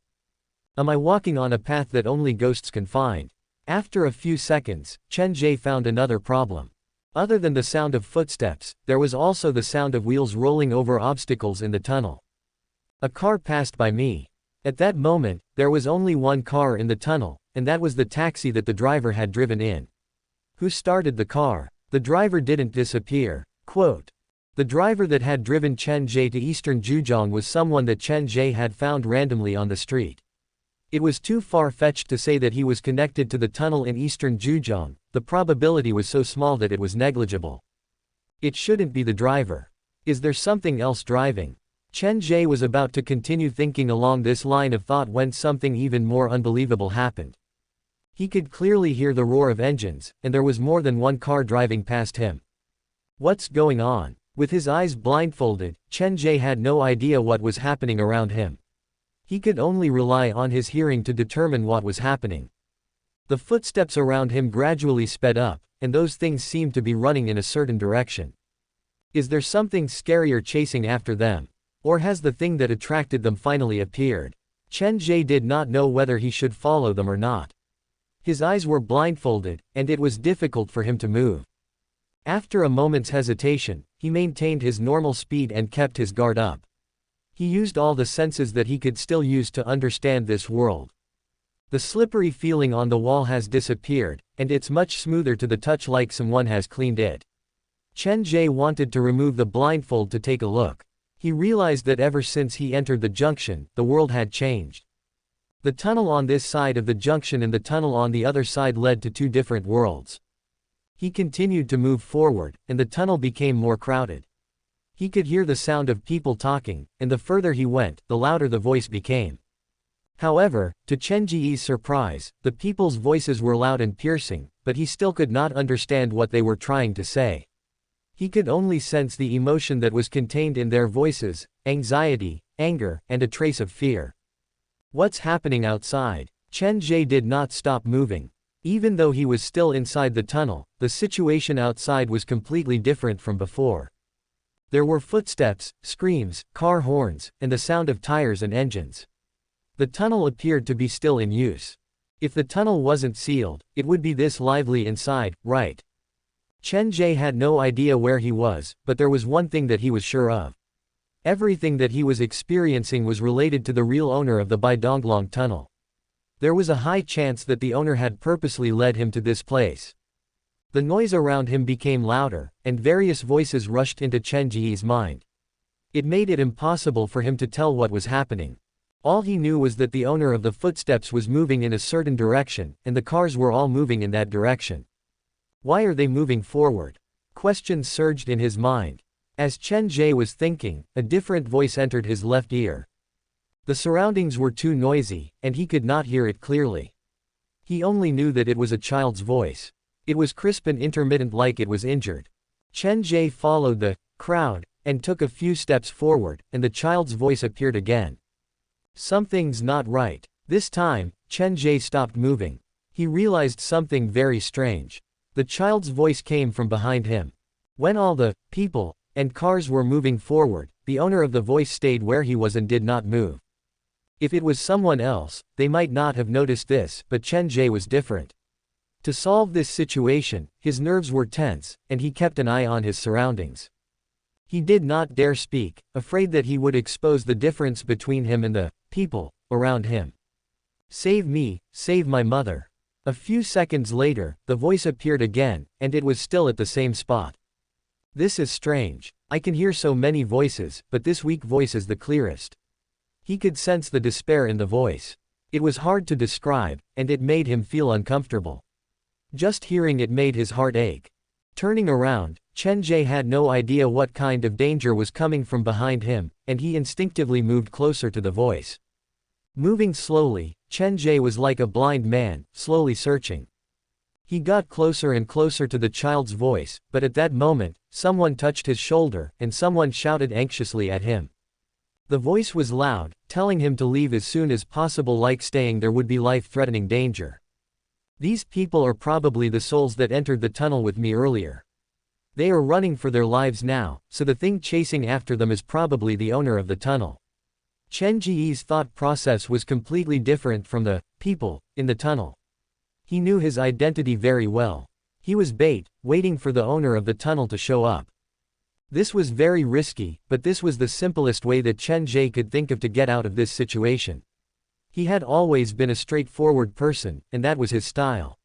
Am I walking on a path that only ghosts can find? After a few seconds, Chen Ge found another problem. Other than the sound of footsteps, there was also the sound of wheels rolling over obstacles in the tunnel. A car passed by me. At that moment, there was only one car in the tunnel, and that was the taxi that the driver had driven in. Who started the car? The driver didn't disappear. Quote. The driver that had driven Chen Ge to eastern Zhejiang was someone that Chen Ge had found randomly on the street. It was too far-fetched to say that he was connected to the tunnel in eastern Zhejiang. The probability was so small that it was negligible. It shouldn't be the driver. Is there something else driving? Chen Ge was about to continue thinking along this line of thought when something even more unbelievable happened. He could clearly hear the roar of engines, and there was more than one car driving past him. What's going on? With his eyes blindfolded, Chen Ge had no idea what was happening around him. He could only rely on his hearing to determine what was happening. The footsteps around him gradually sped up, and those things seemed to be running in a certain direction. Is there something scarier chasing after them? Or has the thing that attracted them finally appeared? Chen Ge did not know whether he should follow them or not. His eyes were blindfolded, and it was difficult for him to move. After a moment's hesitation, he maintained his normal speed and kept his guard up. He used all the senses that he could still use to understand this world. The slippery feeling on the wall has disappeared, and it's much smoother to the touch like someone has cleaned it. Chen Ge wanted to remove the blindfold to take a look. He realized that ever since he entered the junction, the world had changed. The tunnel on this side of the junction and the tunnel on the other side led to two different worlds. He continued to move forward, and the tunnel became more crowded. He could hear the sound of people talking, and the further he went, the louder the voice became. However, to Chen Ge's surprise, the people's voices were loud and piercing, but he still could not understand what they were trying to say. He could only sense the emotion that was contained in their voices: anxiety, anger, and a trace of fear. What's happening outside? Chen Ge did not stop moving. Even though he was still inside the tunnel, the situation outside was completely different from before. There were footsteps, screams, car horns, and the sound of tires and engines. The tunnel appeared to be still in use. If the tunnel wasn't sealed, it would be this lively inside, right? Chen Ge had no idea where he was, but there was one thing that he was sure of. Everything that he was experiencing was related to the real owner of the Baidonglong tunnel. There was a high chance that the owner had purposely led him to this place. The noise around him became louder, and various voices rushed into Chen Ge's mind. It made it impossible for him to tell what was happening. All he knew was that the owner of the footsteps was moving in a certain direction, and the cars were all moving in that direction. Why are they moving forward? Questions surged in his mind. As Chen Ge was thinking, a different voice entered his left ear. The surroundings were too noisy, and he could not hear it clearly. He only knew that it was a child's voice. It was crisp and intermittent, like it was injured. Chen Ge followed the crowd, and took a few steps forward, and the child's voice appeared again. Something's not right. This time, Chen Ge stopped moving. He realized something very strange. The child's voice came from behind him. When all the people and cars were moving forward, the owner of the voice stayed where he was and did not move. If it was someone else, they might not have noticed this, but Chen Ge was different. To solve this situation, his nerves were tense, and he kept an eye on his surroundings. He did not dare speak, afraid that he would expose the difference between him and the people around him. Save me, save my mother. A few seconds later, the voice appeared again, and it was still at the same spot. This is strange. I can hear so many voices, but this weak voice is the clearest. He could sense the despair in the voice. It was hard to describe, and it made him feel uncomfortable. Just hearing it made his heart ache. Turning around, Chen Ge had no idea what kind of danger was coming from behind him, and he instinctively moved closer to the voice. Moving slowly, Chen Ge was like a blind man, slowly searching. He got closer and closer to the child's voice, but at that moment, someone touched his shoulder, and someone shouted anxiously at him. The voice was loud, telling him to leave as soon as possible, like staying there would be life-threatening danger. These people are probably the souls that entered the tunnel with me earlier. They are running for their lives now, so the thing chasing after them is probably the owner of the tunnel. Chen Ge's thought process was completely different from the people in the tunnel. He knew his identity very well. He was bait, waiting for the owner of the tunnel to show up. This was very risky, but this was the simplest way that Chen Ge could think of to get out of this situation. He had always been a straightforward person, and that was his style.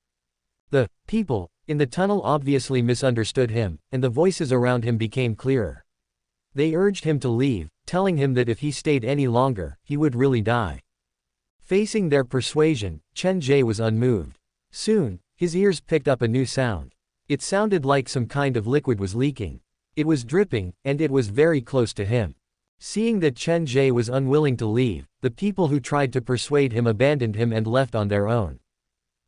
The people in the tunnel obviously misunderstood him, and the voices around him became clearer. They urged him to leave, telling him that if he stayed any longer, he would really die. Facing their persuasion, Chen Ge was unmoved. Soon, his ears picked up a new sound. It sounded like some kind of liquid was leaking. It was dripping, and it was very close to him. Seeing that Chen Ge was unwilling to leave, the people who tried to persuade him abandoned him and left on their own.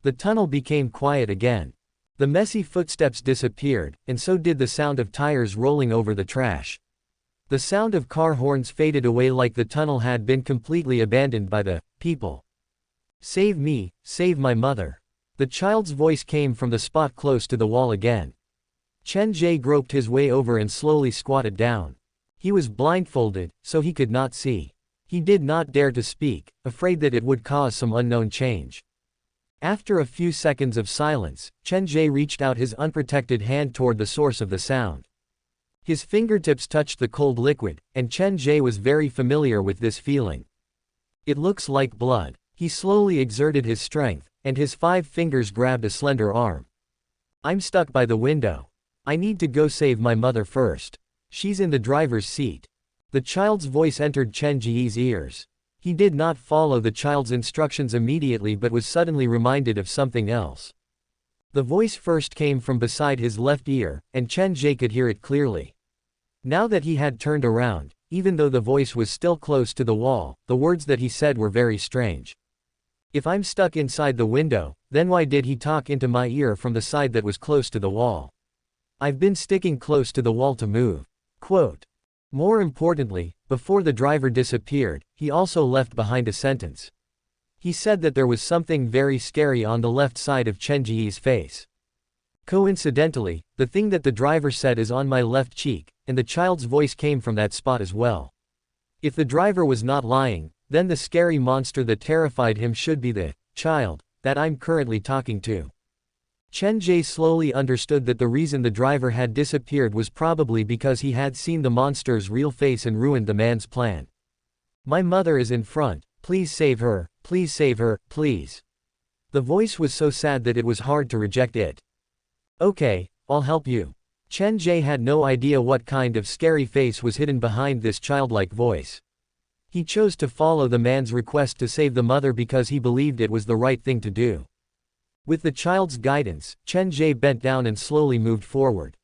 The tunnel became quiet again. The messy footsteps disappeared, and so did the sound of tires rolling over the trash. The sound of car horns faded away, like the tunnel had been completely abandoned by the people. Save me, save my mother. The child's voice came from the spot close to the wall again. Chen Ge groped his way over and slowly squatted down. He was blindfolded, so he could not see. He did not dare to speak, afraid that it would cause some unknown change. After a few seconds of silence, Chen Ge reached out his unprotected hand toward the source of the sound. His fingertips touched the cold liquid, and Chen Ge was very familiar with this feeling. It looks like blood. He slowly exerted his strength, and his 5 fingers grabbed a slender arm. I'm stuck by the window. I need to go save my mother first. She's in the driver's seat. The child's voice entered Chen Ge's ears. He did not follow the child's instructions immediately, but was suddenly reminded of something else. The voice first came from beside his left ear, and Chen Ge could hear it clearly. Now that he had turned around, even though the voice was still close to the wall, the words that he said were very strange. If I'm stuck inside the window, then why did he talk into my ear from the side that was close to the wall? I've been sticking close to the wall to move. Quote. More importantly, before the driver disappeared, he also left behind a sentence. He said that there was something very scary on the left side of Chen Ge's face. Coincidentally, the thing that the driver said is on my left cheek, and the child's voice came from that spot as well. If the driver was not lying, then the scary monster that terrified him should be the child that I'm currently talking to. Chen Ge slowly understood that the reason the driver had disappeared was probably because he had seen the monster's real face and ruined the man's plan. My mother is in front, please save her, please. The voice was so sad that it was hard to reject it. Okay, I'll help you. Chen Ge had no idea what kind of scary face was hidden behind this childlike voice. He chose to follow the man's request to save the mother because he believed it was the right thing to do. With the child's guidance, Chen Ge bent down and slowly moved forward.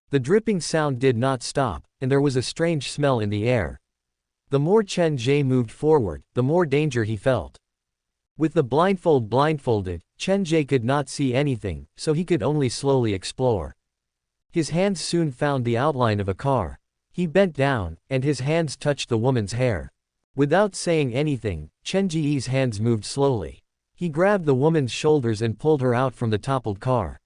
The dripping sound did not stop, and there was a strange smell in the air. The more Chen Ge moved forward, the more danger he felt. With the blindfolded, Chen Ge could not see anything, so he could only slowly explore. His hands soon found the outline of a car. He bent down, and his hands touched the woman's hair. Without saying anything, Chen Ge's hands moved slowly. He grabbed the woman's shoulders and pulled her out from the toppled car.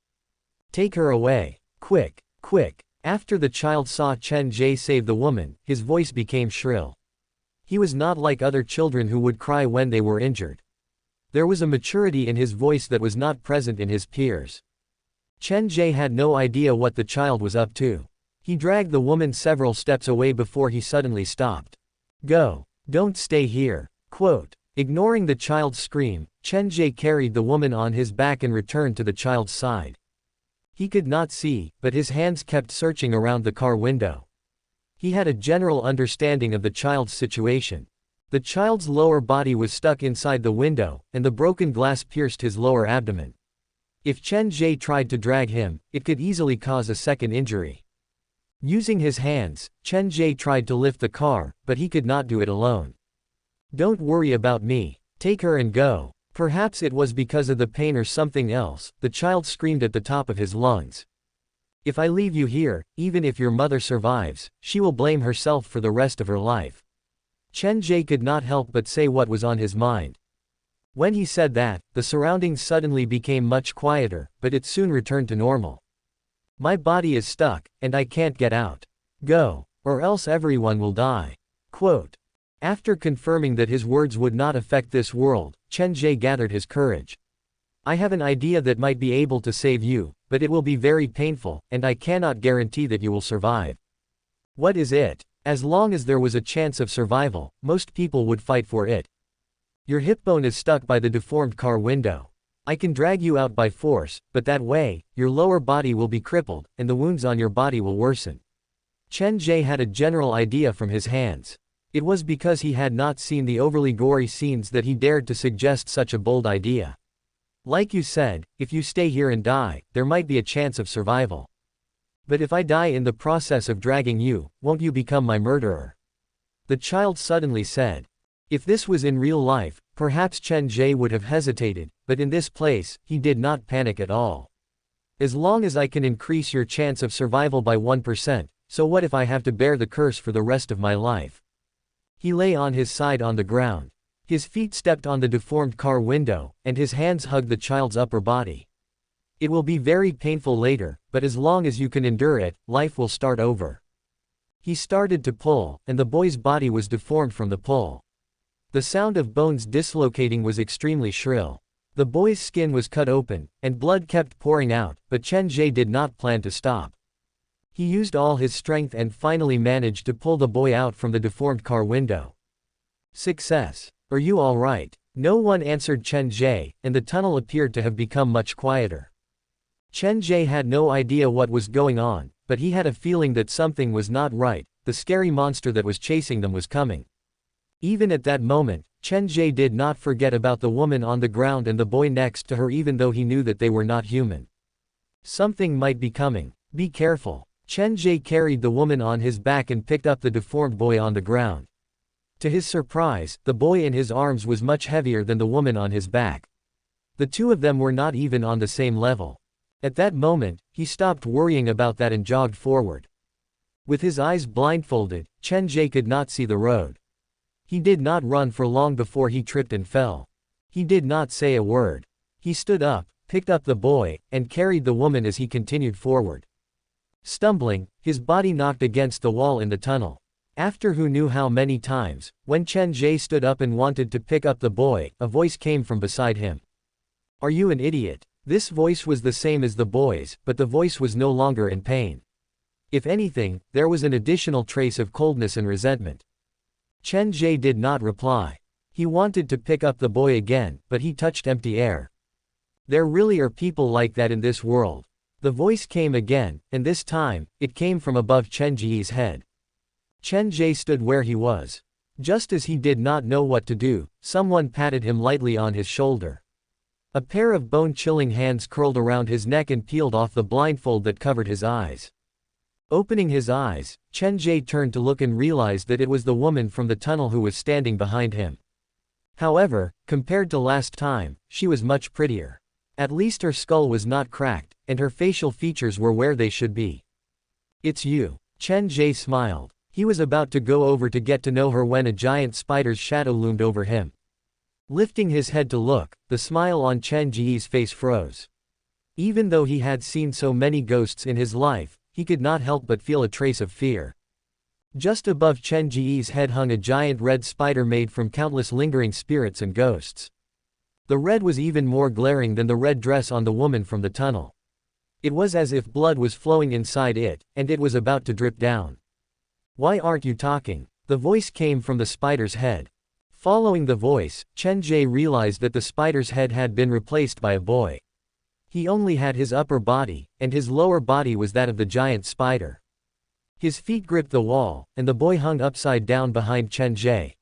Take her away. Quick, quick. After the child saw Chen Ge save the woman, his voice became shrill. He was not like other children who would cry when they were injured. There was a maturity in his voice that was not present in his peers. Chen Ge had no idea what the child was up to. He dragged the woman several steps away before he suddenly stopped. Go. Don't stay here. Quote. Ignoring the child's scream, Chen Ge carried the woman on his back and returned to the child's side. He could not see, but his hands kept searching around the car window. He had a general understanding of the child's situation. The child's lower body was stuck inside the window, and the broken glass pierced his lower abdomen. If Chen Ge tried to drag him, it could easily cause a second injury. Using his hands, Chen Ge tried to lift the car, but he could not do it alone. Don't worry about me. Take her and go. Perhaps it was because of the pain or something else, the child screamed at the top of his lungs. If I leave you here, even if your mother survives, she will blame herself for the rest of her life. Chen Ge could not help but say what was on his mind. When he said that, the surroundings suddenly became much quieter, but it soon returned to normal. My body is stuck, and I can't get out. Go, or else everyone will die. Quote. After confirming that his words would not affect this world, Chen Ge gathered his courage. I have an idea that might be able to save you, but it will be very painful, and I cannot guarantee that you will survive. What is it? As long as there was a chance of survival, most people would fight for it. Your hip bone is stuck by the deformed car window. I can drag you out by force, but that way, your lower body will be crippled, and the wounds on your body will worsen. Chen Ge had a general idea from his hands. It was because he had not seen the overly gory scenes that he dared to suggest such a bold idea. Like you said, if you stay here and die, there might be a chance of survival. But if I die in the process of dragging you, won't you become my murderer? The child suddenly said. If this was in real life, perhaps Chen Ge would have hesitated, but in this place, he did not panic at all. As long as I can increase your chance of survival by 1%, so what if I have to bear the curse for the rest of my life? He lay on his side on the ground. His feet stepped on the deformed car window, and his hands hugged the child's upper body. It will be very painful later, but as long as you can endure it, life will start over. He started to pull, and the boy's body was deformed from the pull. The sound of bones dislocating was extremely shrill. The boy's skin was cut open, and blood kept pouring out, but Chen Ge did not plan to stop. He used all his strength and finally managed to pull the boy out from the deformed car window. Success. Are you all right? No one answered Chen Ge, and the tunnel appeared to have become much quieter. Chen Ge had no idea what was going on, but he had a feeling that something was not right. The scary monster that was chasing them was coming. Even at that moment, Chen Ge did not forget about the woman on the ground and the boy next to her even though he knew that they were not human. Something might be coming. Be careful. Chen Ge carried the woman on his back and picked up the deformed boy on the ground. To his surprise, the boy in his arms was much heavier than the woman on his back. The two of them were not even on the same level. At that moment, he stopped worrying about that and jogged forward. With his eyes blindfolded, Chen Ge could not see the road. He did not run for long before he tripped and fell. He did not say a word. He stood up, picked up the boy, and carried the woman as he continued forward. Stumbling, his body knocked against the wall in the tunnel. After who knew how many times, when Chen Ge stood up and wanted to pick up the boy, a voice came from beside him. "Are you an idiot?" This voice was the same as the boy's, but the voice was no longer in pain. If anything, there was an additional trace of coldness and resentment. Chen Ge did not reply. He wanted to pick up the boy again, but he touched empty air. There really are people like that in this world. The voice came again, and this time, it came from above Chen Ge's head. Chen Ge stood where he was. Just as he did not know what to do, someone patted him lightly on his shoulder. A pair of bone-chilling hands curled around his neck and peeled off the blindfold that covered his eyes. Opening his eyes, Chen Ge turned to look and realized that it was the woman from the tunnel who was standing behind him. However, compared to last time, she was much prettier. At least her skull was not cracked, and her facial features were where they should be. "It's you." Chen Ge smiled. He was about to go over to get to know her when a giant spider's shadow loomed over him. Lifting his head to look, the smile on Chen Ge's face froze. Even though he had seen so many ghosts in his life, he could not help but feel a trace of fear. Just above Chen Ge's head hung a giant red spider made from countless lingering spirits and ghosts. The red was even more glaring than the red dress on the woman from the tunnel. It was as if blood was flowing inside it, and it was about to drip down. "Why aren't you talking?" The voice came from the spider's head. Following the voice, Chen Ge realized that the spider's head had been replaced by a boy. He only had his upper body, and his lower body was that of the giant spider. His feet gripped the wall, and the boy hung upside down behind Chen Ge.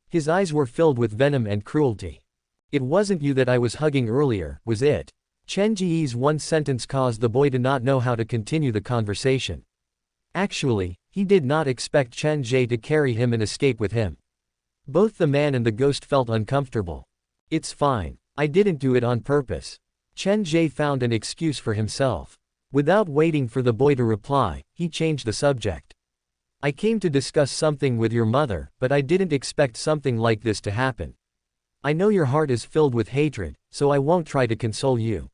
His eyes were filled with venom and cruelty. "It wasn't you that I was hugging earlier, was it?" Chen Ge's one sentence caused the boy to not know how to continue the conversation. Actually, he did not expect Chen Ge to carry him and escape with him. Both the man and the ghost felt uncomfortable. "It's fine. I didn't do it on purpose." Chen Ge found an excuse for himself. Without waiting for the boy to reply, he changed the subject. "I came to discuss something with your mother, but I didn't expect something like this to happen. I know your heart is filled with hatred, so I won't try to console you.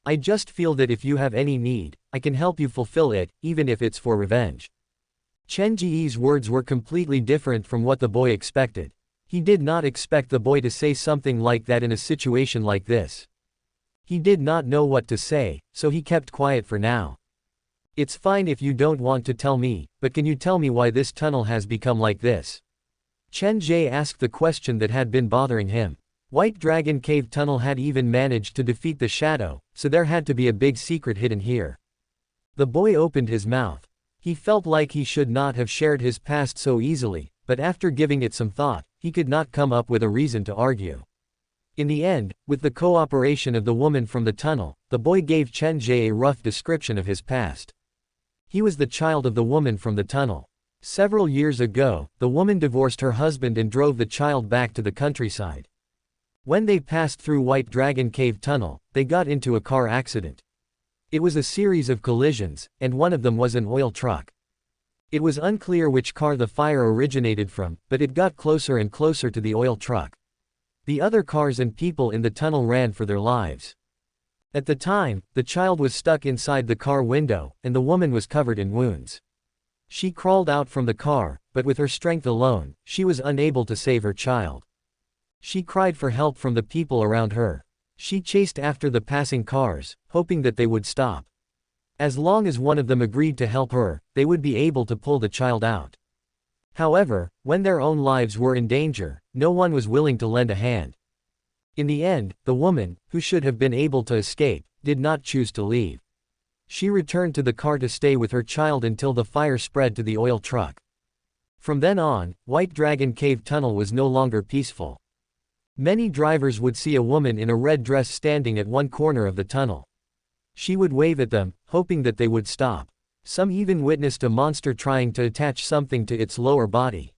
I just feel that if you have any need, I can help you fulfill it, even if it's for revenge." Chen Ge's words were completely different from what the boy expected. He did not expect the boy to say something like that in a situation like this. He did not know what to say, so he kept quiet for now. "It's fine if you don't want to tell me, but can you tell me why this tunnel has become like this?" Chen Ge asked the question that had been bothering him. White Dragon Cave Tunnel had even managed to defeat the shadow, so there had to be a big secret hidden here. The boy opened his mouth. He felt like he should not have shared his past so easily, but after giving it some thought, he could not come up with a reason to argue. In the end, with the cooperation of the woman from the tunnel, the boy gave Chen Ge a rough description of his past. He was the child of the woman from the tunnel. Several years ago, the woman divorced her husband and drove the child back to the countryside. When they passed through White Dragon Cave Tunnel, they got into a car accident. It was a series of collisions, and one of them was an oil truck. It was unclear which car the fire originated from, but it got closer and closer to the oil truck. The other cars and people in the tunnel ran for their lives. At the time, the child was stuck inside the car window, and the woman was covered in wounds. She crawled out from the car, but with her strength alone, she was unable to save her child. She cried for help from the people around her. She chased after the passing cars, hoping that they would stop. As long as one of them agreed to help her, they would be able to pull the child out. However, when their own lives were in danger, no one was willing to lend a hand. In the end, the woman, who should have been able to escape, did not choose to leave. She returned to the car to stay with her child until the fire spread to the oil truck. From then on, White Dragon Cave Tunnel was no longer peaceful. Many drivers would see a woman in a red dress standing at one corner of the tunnel. She would wave at them, hoping that they would stop. Some even witnessed a monster trying to attach something to its lower body.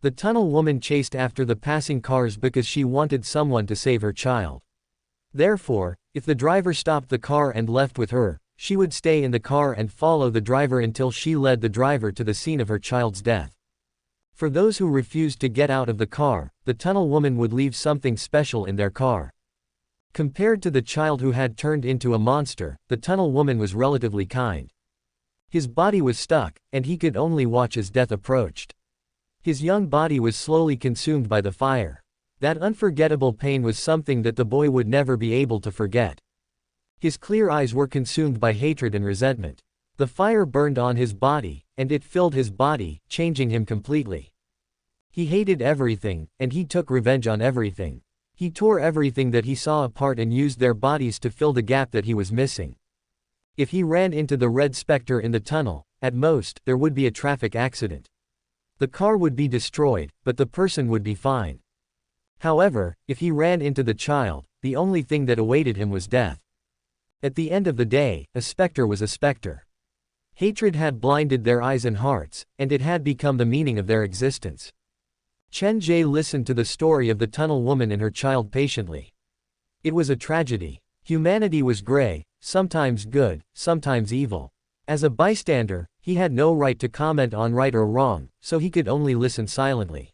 The tunnel woman chased after the passing cars because she wanted someone to save her child. Therefore, if the driver stopped the car and left with her, she would stay in the car and follow the driver until she led the driver to the scene of her child's death. For those who refused to get out of the car, the tunnel woman would leave something special in their car. Compared to the child who had turned into a monster, the tunnel woman was relatively kind. His body was stuck, and he could only watch as death approached. His young body was slowly consumed by the fire. That unforgettable pain was something that the boy would never be able to forget. His clear eyes were consumed by hatred and resentment. The fire burned on his body, and it filled his body, changing him completely. He hated everything, and he took revenge on everything. He tore everything that he saw apart and used their bodies to fill the gap that he was missing. If he ran into the red specter in the tunnel, at most, there would be a traffic accident. The car would be destroyed, but the person would be fine. However, if he ran into the child, the only thing that awaited him was death. At the end of the day, a specter was a specter. Hatred had blinded their eyes and hearts, and it had become the meaning of their existence. Chen Ge listened to the story of the tunnel woman and her child patiently. It was a tragedy. Humanity was gray, sometimes good, sometimes evil. As a bystander, he had no right to comment on right or wrong, so he could only listen silently.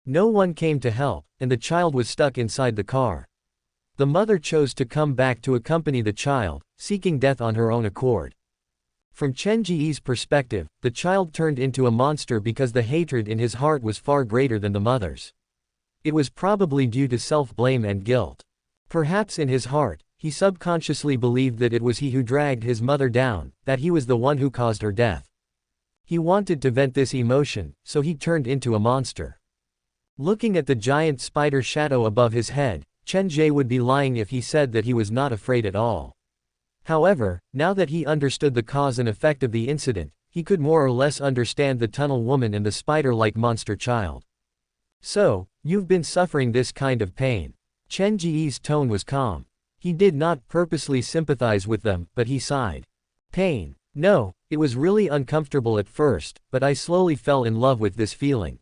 No one came to help, and the child was stuck inside the car. The mother chose to come back to accompany the child, seeking death on her own accord. From Chen Ge's perspective, the child turned into a monster because the hatred in his heart was far greater than the mother's. It was probably due to self-blame and guilt. Perhaps in his heart, he subconsciously believed that it was he who dragged his mother down, that he was the one who caused her death. He wanted to vent this emotion, so he turned into a monster. Looking at the giant spider shadow above his head, Chen Ge would be lying if he said that he was not afraid at all. However, now that he understood the cause and effect of the incident, he could more or less understand the tunnel woman and the spider-like monster child. So, you've been suffering this kind of pain. Chen Ge's tone was calm. He did not purposely sympathize with them, but he sighed. Pain. No, it was really uncomfortable at first, but I slowly fell in love with this feeling.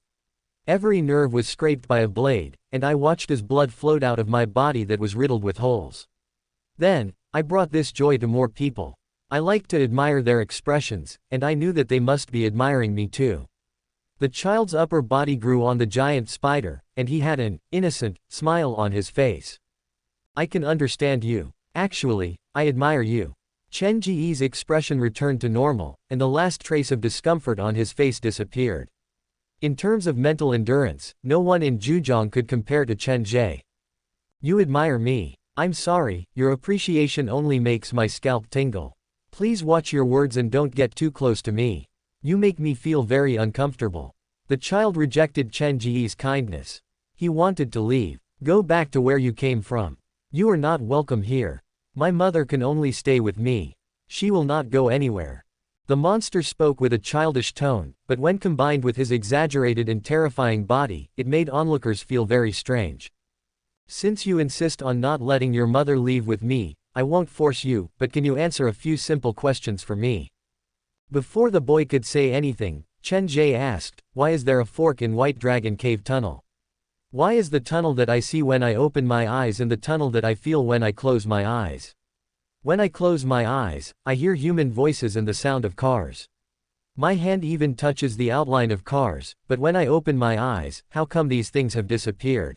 Every nerve was scraped by a blade, and I watched as blood flowed out of my body that was riddled with holes. Then, I brought this joy to more people. I liked to admire their expressions, and I knew that they must be admiring me too. The child's upper body grew on the giant spider, and he had an innocent smile on his face. I can understand you. Actually, I admire you. Chen Ge's expression returned to normal, and the last trace of discomfort on his face disappeared. In terms of mental endurance, no one in Zhujiang could compare to Chen Ge. You admire me. I'm sorry, your appreciation only makes my scalp tingle. Please watch your words and don't get too close to me. You make me feel very uncomfortable. The child rejected Chen Ge's kindness. He wanted to leave. Go back to where you came from. You are not welcome here. My mother can only stay with me. She will not go anywhere. The monster spoke with a childish tone, but when combined with his exaggerated and terrifying body, it made onlookers feel very strange. Since you insist on not letting your mother leave with me, I won't force you, but can you answer a few simple questions for me? Before the boy could say anything, Chen Ge asked, why is there a fork in White Dragon Cave Tunnel? Why is the tunnel that I see when I open my eyes and the tunnel that I feel when I close my eyes? When I close my eyes, I hear human voices and the sound of cars. My hand even touches the outline of cars, but when I open my eyes, how come these things have disappeared?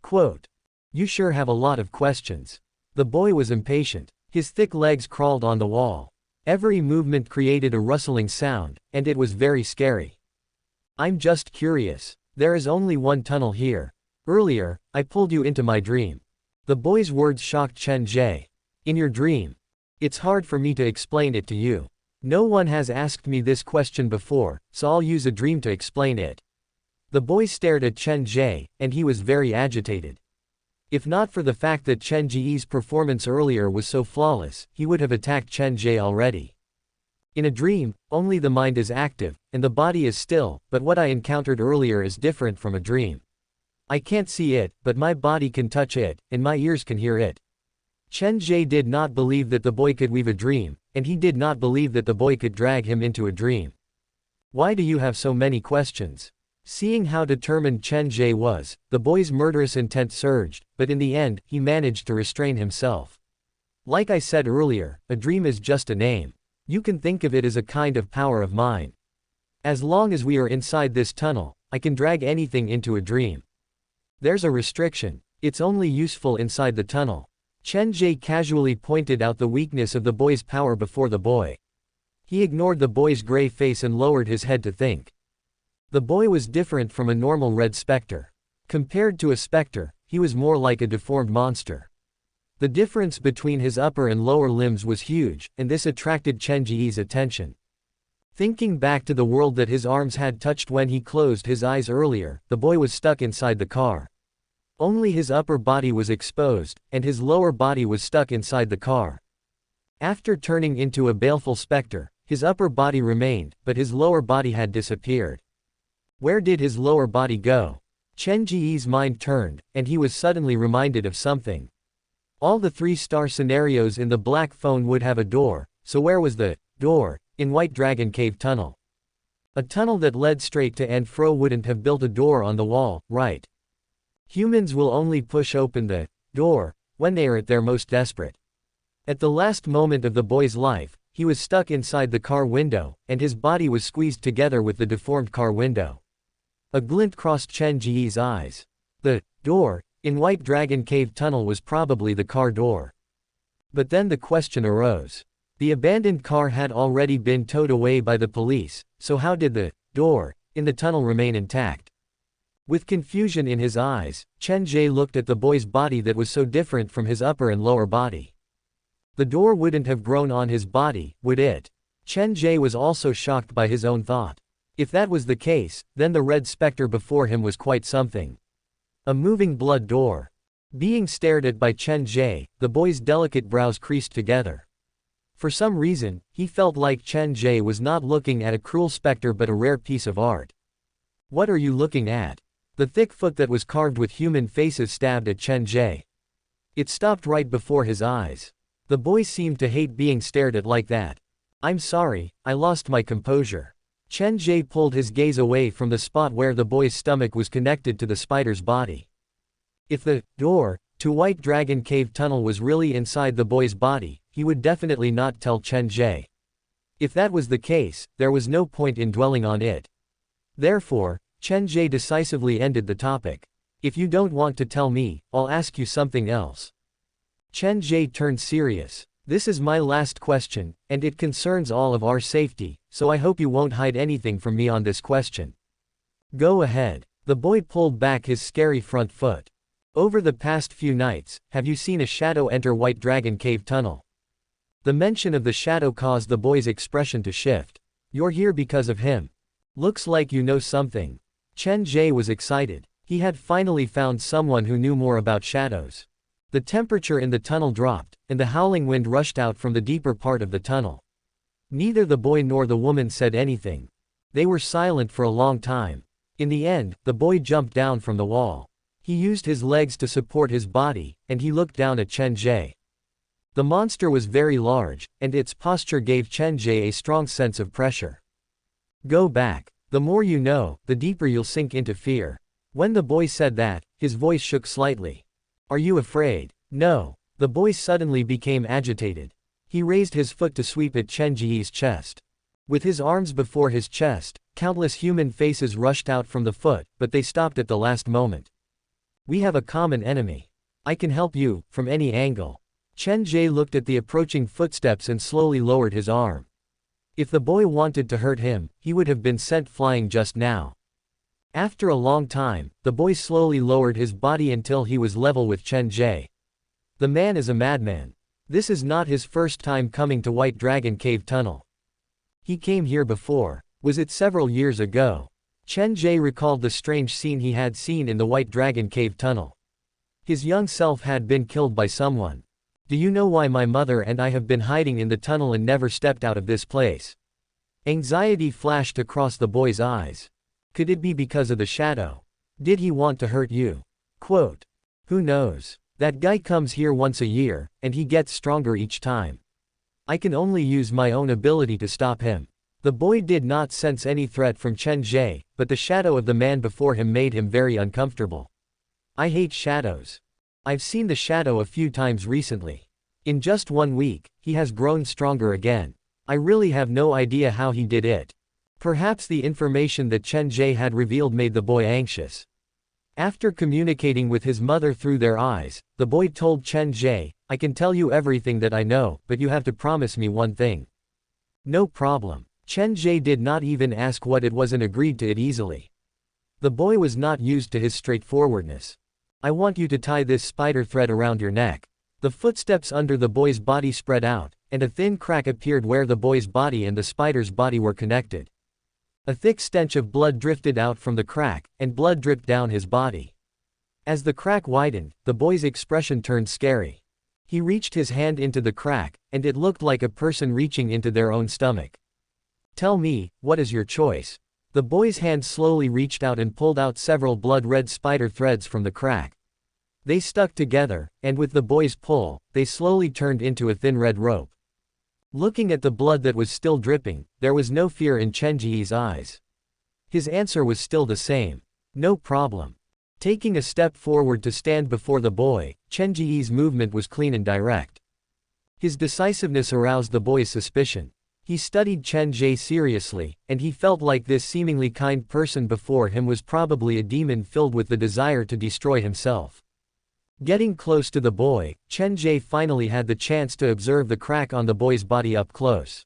Quote. You sure have a lot of questions. The boy was impatient. His thick legs crawled on the wall. Every movement created a rustling sound, and it was very scary. I'm just curious. There is only one tunnel here. Earlier, I pulled you into my dream. The boy's words shocked Chen Ge. In your dream? It's hard for me to explain it to you. No one has asked me this question before, so I'll use a dream to explain it. The boy stared at Chen Ge, and he was very agitated. If not for the fact that Chen Ge's performance earlier was so flawless, he would have attacked Chen Ge already. In a dream, only the mind is active, and the body is still, but what I encountered earlier is different from a dream. I can't see it, but my body can touch it, and my ears can hear it. Chen Ge did not believe that the boy could weave a dream, and he did not believe that the boy could drag him into a dream. Why do you have so many questions? Seeing how determined Chen Ge was, the boy's murderous intent surged, but in the end, he managed to restrain himself. Like I said earlier, a dream is just a name. You can think of it as a kind of power of mine. As long as we are inside this tunnel, I can drag anything into a dream. There's a restriction. It's only useful inside the tunnel. Chen Ge casually pointed out the weakness of the boy's power before the boy. He ignored the boy's gray face and lowered his head to think. The boy was different from a normal red specter. Compared to a specter, he was more like a deformed monster. The difference between his upper and lower limbs was huge, and this attracted Chen Ge's attention. Thinking back to the world that his arms had touched when he closed his eyes earlier, the boy was stuck inside the car. Only his upper body was exposed, and his lower body was stuck inside the car. After turning into a baleful specter, his upper body remained, but his lower body had disappeared. Where did his lower body go? Chen Ge's mind turned, and he was suddenly reminded of something. All the 3-star scenarios in the black phone would have a door, so where was the door in White Dragon Cave tunnel? A tunnel that led straight to and fro wouldn't have built a door on the wall, right? Humans will only push open the door when they are at their most desperate. At the last moment of the boy's life, he was stuck inside the car window, and his body was squeezed together with the deformed car window. A glint crossed Chen Ge's eyes. The door in White Dragon Cave tunnel was probably the car door. But then the question arose. The abandoned car had already been towed away by the police, so how did the door in the tunnel remain intact? With confusion in his eyes, Chen Ge looked at the boy's body that was so different from his upper and lower body. The door wouldn't have grown on his body, would it? Chen Ge was also shocked by his own thought. If that was the case, then the red specter before him was quite something. A moving blood door. Being stared at by Chen Ge, the boy's delicate brows creased together. For some reason, he felt like Chen Ge was not looking at a cruel specter but a rare piece of art. What are you looking at? The thick foot that was carved with human faces stabbed at Chen Ge. It stopped right before his eyes. The boy seemed to hate being stared at like that. I'm sorry, I lost my composure. Chen Ge pulled his gaze away from the spot where the boy's stomach was connected to the spider's body. If the door to White Dragon Cave tunnel was really inside the boy's body, he would definitely not tell Chen Ge. If that was the case, there was no point in dwelling on it. Therefore, Chen Ge decisively ended the topic. If you don't want to tell me, I'll ask you something else. Chen Ge turned serious. This is my last question, and it concerns all of our safety, so I hope you won't hide anything from me on this question. Go ahead. The boy pulled back his scary front foot. Over the past few nights, have you seen a shadow enter White Dragon Cave tunnel? The mention of the shadow caused the boy's expression to shift. You're here because of him. Looks like you know something. Chen Ge was excited. He had finally found someone who knew more about shadows. The temperature in the tunnel dropped, and the howling wind rushed out from the deeper part of the tunnel. Neither the boy nor the woman said anything. They were silent for a long time. In the end, the boy jumped down from the wall. He used his legs to support his body, and he looked down at Chen Ge. The monster was very large, and its posture gave Chen Ge a strong sense of pressure. Go back. The more you know, the deeper you'll sink into fear. When the boy said that, his voice shook slightly. Are you afraid? No. The boy suddenly became agitated. He raised his foot to sweep at Chen Ge's chest. With his arms before his chest, countless human faces rushed out from the foot, but they stopped at the last moment. We have a common enemy. I can help you, from any angle. Chen Ge looked at the approaching footsteps and slowly lowered his arm. If the boy wanted to hurt him, he would have been sent flying just now. After a long time, the boy slowly lowered his body until he was level with Chen Ge. The man is a madman. This is not his first time coming to White Dragon Cave tunnel. He came here before. Was it several years ago? Chen Ge recalled the strange scene he had seen in the White Dragon Cave tunnel. His young self had been killed by someone. Do you know why my mother and I have been hiding in the tunnel and never stepped out of this place? Anxiety flashed across the boy's eyes. Could it be because of the shadow? Did he want to hurt you? Quote. Who knows? That guy comes here once a year, and he gets stronger each time. I can only use my own ability to stop him. The boy did not sense any threat from Chen Ge, but the shadow of the man before him made him very uncomfortable. I hate shadows. I've seen the shadow a few times recently. In just 1 week, he has grown stronger again. I really have no idea how he did it. Perhaps the information that Chen Ge had revealed made the boy anxious. After communicating with his mother through their eyes, the boy told Chen Ge, I can tell you everything that I know, but you have to promise me one thing. No problem. Chen Ge did not even ask what it was and agreed to it easily. The boy was not used to his straightforwardness. I want you to tie this spider thread around your neck. The footsteps under the boy's body spread out, and a thin crack appeared where the boy's body and the spider's body were connected. A thick stench of blood drifted out from the crack, and blood dripped down his body. As the crack widened, the boy's expression turned scary. He reached his hand into the crack, and it looked like a person reaching into their own stomach. Tell me, what is your choice? The boy's hand slowly reached out and pulled out several blood-red spider threads from the crack. They stuck together, and with the boy's pull, they slowly turned into a thin red rope. Looking at the blood that was still dripping, there was no fear in Chen Ge's eyes. His answer was still the same. No problem. Taking a step forward to stand before the boy, Chen Ge's movement was clean and direct. His decisiveness aroused the boy's suspicion. He studied Chen Ge seriously, and he felt like this seemingly kind person before him was probably a demon filled with the desire to destroy himself. Getting close to the boy, Chen Ge finally had the chance to observe the crack on the boy's body up close.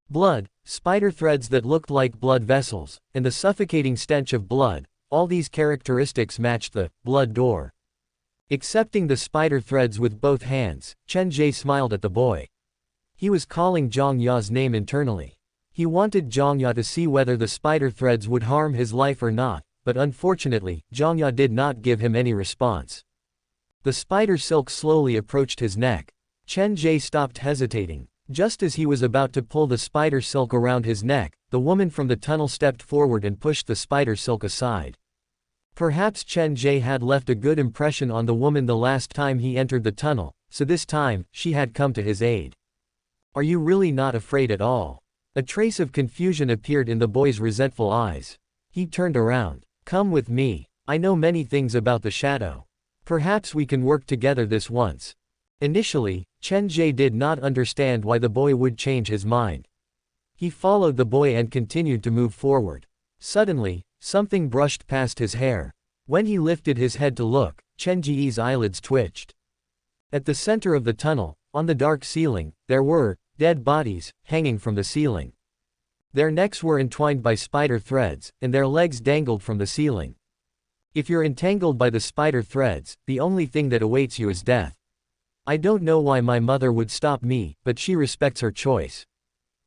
Blood, spider threads that looked like blood vessels, and the suffocating stench of blood, all these characteristics matched the blood door. Accepting the spider threads with both hands, Chen Ge smiled at the boy. He was calling Zhang Ya's name internally. He wanted Zhang Ya to see whether the spider threads would harm his life or not, but unfortunately, Zhang Ya did not give him any response. The spider silk slowly approached his neck. Chen Ge stopped hesitating. Just as he was about to pull the spider silk around his neck, the woman from the tunnel stepped forward and pushed the spider silk aside. Perhaps Chen Ge had left a good impression on the woman the last time he entered the tunnel, so this time, she had come to his aid. Are you really not afraid at all? A trace of confusion appeared in the boy's resentful eyes. He turned around. Come with me. I know many things about the shadow. Perhaps we can work together this once. Initially, Chen Ge did not understand why the boy would change his mind. He followed the boy and continued to move forward. Suddenly, something brushed past his hair. When he lifted his head to look, Chen Ge's eyelids twitched. At the center of the tunnel, on the dark ceiling, there were dead bodies hanging from the ceiling. Their necks were entwined by spider threads, and their legs dangled from the ceiling. If you're entangled by the spider threads, the only thing that awaits you is death. I don't know why my mother would stop me, but she respects her choice.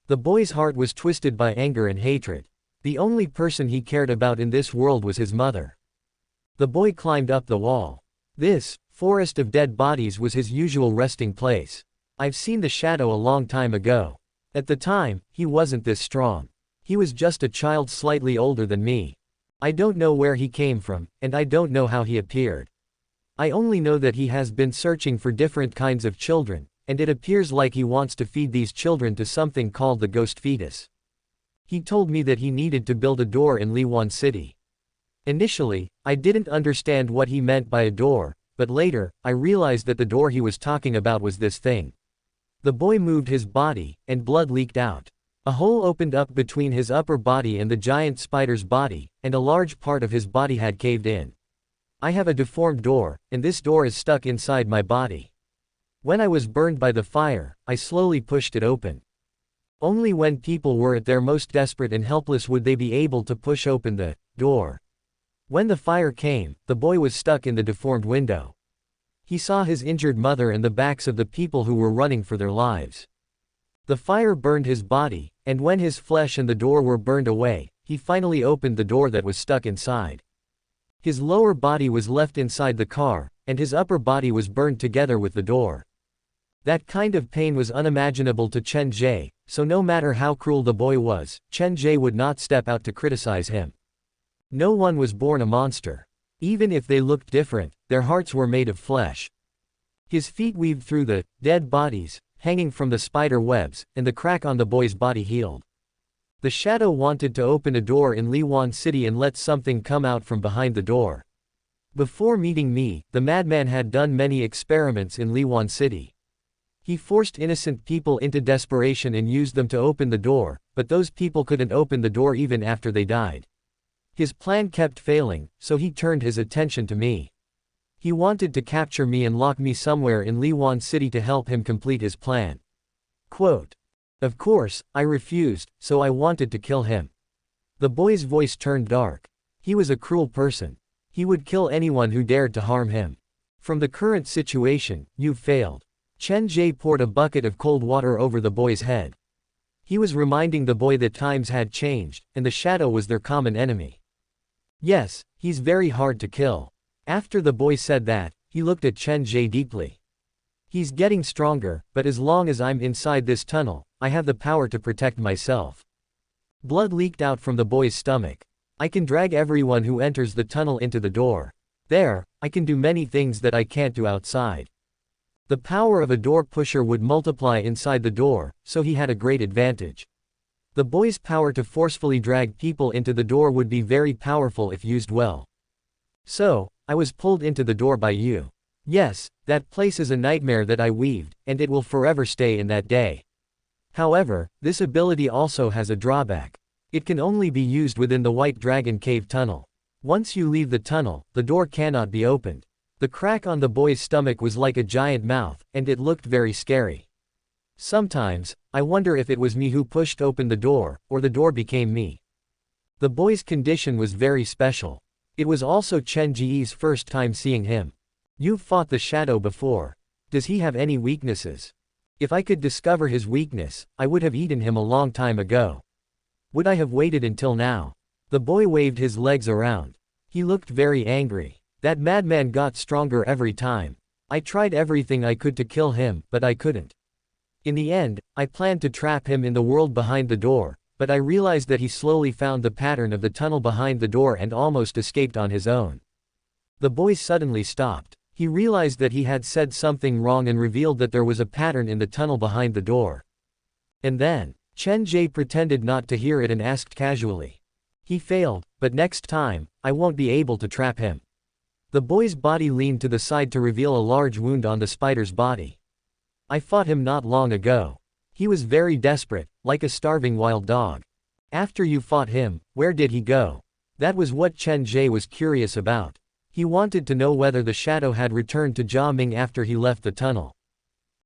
The boy's heart was twisted by anger and hatred. The only person he cared about in this world was his mother. The boy climbed up the wall. This forest of dead bodies was his usual resting place. I've seen the shadow a long time ago. At the time, he wasn't this strong. He was just a child slightly older than me. I don't know where he came from, and I don't know how he appeared. I only know that he has been searching for different kinds of children, and it appears like he wants to feed these children to something called the ghost fetus. He told me that he needed to build a door in Liwan City. Initially, I didn't understand what he meant by a door, but later, I realized that the door he was talking about was this thing. The boy moved his body, and blood leaked out. A hole opened up between his upper body and the giant spider's body, and a large part of his body had caved in. I have a deformed door, and this door is stuck inside my body. When I was burned by the fire, I slowly pushed it open. Only when people were at their most desperate and helpless would they be able to push open the door. When the fire came, the boy was stuck in the deformed window. He saw his injured mother and the backs of the people who were running for their lives. The fire burned his body, and when his flesh and the door were burned away, he finally opened the door that was stuck inside. His lower body was left inside the car, and his upper body was burned together with the door. That kind of pain was unimaginable to Chen Ge, so no matter how cruel the boy was, Chen Ge would not step out to criticize him. No one was born a monster. Even if they looked different, their hearts were made of flesh. His feet weaved through the dead bodies, hanging from the spider webs, and the crack on the boy's body healed. The shadow wanted to open a door in Liwan City and let something come out from behind the door. Before meeting me, the madman had done many experiments in Liwan City. He forced innocent people into desperation and used them to open the door, but those people couldn't open the door even after they died. His plan kept failing, so he turned his attention to me. He wanted to capture me and lock me somewhere in Liwan City to help him complete his plan. Quote. Of course, I refused, so I wanted to kill him. The boy's voice turned dark. He was a cruel person. He would kill anyone who dared to harm him. From the current situation, you've failed. Chen Ge poured a bucket of cold water over the boy's head. He was reminding the boy that times had changed, and the shadow was their common enemy. Yes, he's very hard to kill. After the boy said that, he looked at Chen Ge deeply. He's getting stronger, but as long as I'm inside this tunnel, I have the power to protect myself. Blood leaked out from the boy's stomach. I can drag everyone who enters the tunnel into the door. There, I can do many things that I can't do outside. The power of a door pusher would multiply inside the door, so he had a great advantage. The boy's power to forcefully drag people into the door would be very powerful if used well. So, I was pulled into the door by you. Yes, that place is a nightmare that I weaved, and it will forever stay in that day. However, this ability also has a drawback. It can only be used within the White Dragon Cave tunnel. Once you leave the tunnel, the door cannot be opened. The crack on the boy's stomach was like a giant mouth, and it looked very scary. Sometimes, I wonder if it was me who pushed open the door, or the door became me. The boy's condition was very special. It was also Chen Ge's first time seeing him. You've fought the shadow before. Does he have any weaknesses? If I could discover his weakness, I would have eaten him a long time ago. Would I have waited until now? The boy waved his legs around. He looked very angry. That madman got stronger every time. I tried everything I could to kill him, but I couldn't. In the end, I planned to trap him in the world behind the door, but I realized that he slowly found the pattern of the tunnel behind the door and almost escaped on his own. The boy suddenly stopped. He realized that he had said something wrong and revealed that there was a pattern in the tunnel behind the door. And then, Chen Ge pretended not to hear it and asked casually. He failed, but next time, I won't be able to trap him. The boy's body leaned to the side to reveal a large wound on the spider's body. I fought him not long ago. He was very desperate, like a starving wild dog. After you fought him, where did he go? That was what Chen Ge was curious about. He wanted to know whether the shadow had returned to Jia Ming after he left the tunnel.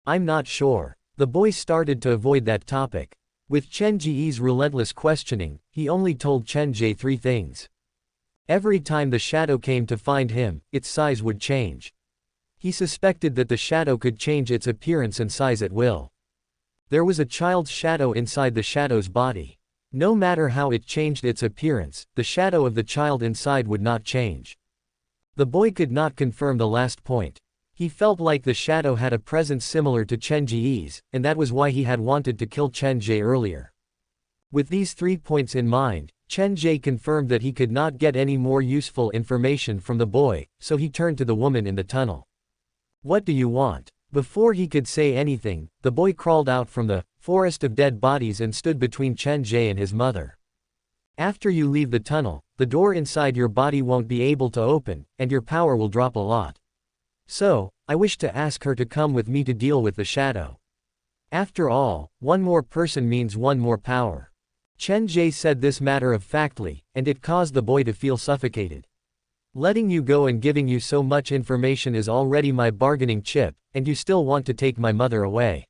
I'm not sure. The boy started to avoid that topic. With Chen Ge's relentless questioning, he only told Chen Ge 3 things. Every time the shadow came to find him, its size would change. He suspected that the shadow could change its appearance and size at will. There was a child's shadow inside the shadow's body. No matter how it changed its appearance, the shadow of the child inside would not change. The boy could not confirm the last point. He felt like the shadow had a presence similar to Chen Ge's, and that was why he had wanted to kill Chen Ge earlier. With these 3 points in mind, Chen Ge confirmed that he could not get any more useful information from the boy, so he turned to the woman in the tunnel. What do you want? Before he could say anything, the boy crawled out from the forest of dead bodies and stood between Chen Ge and his mother. After you leave the tunnel, the door inside your body won't be able to open, and your power will drop a lot. So, I wish to ask her to come with me to deal with the shadow. After all, one more person means one more power. Chen Ge said this matter-of-factly, and it caused the boy to feel suffocated. Letting you go and giving you so much information is already my bargaining chip, and you still want to take my mother away.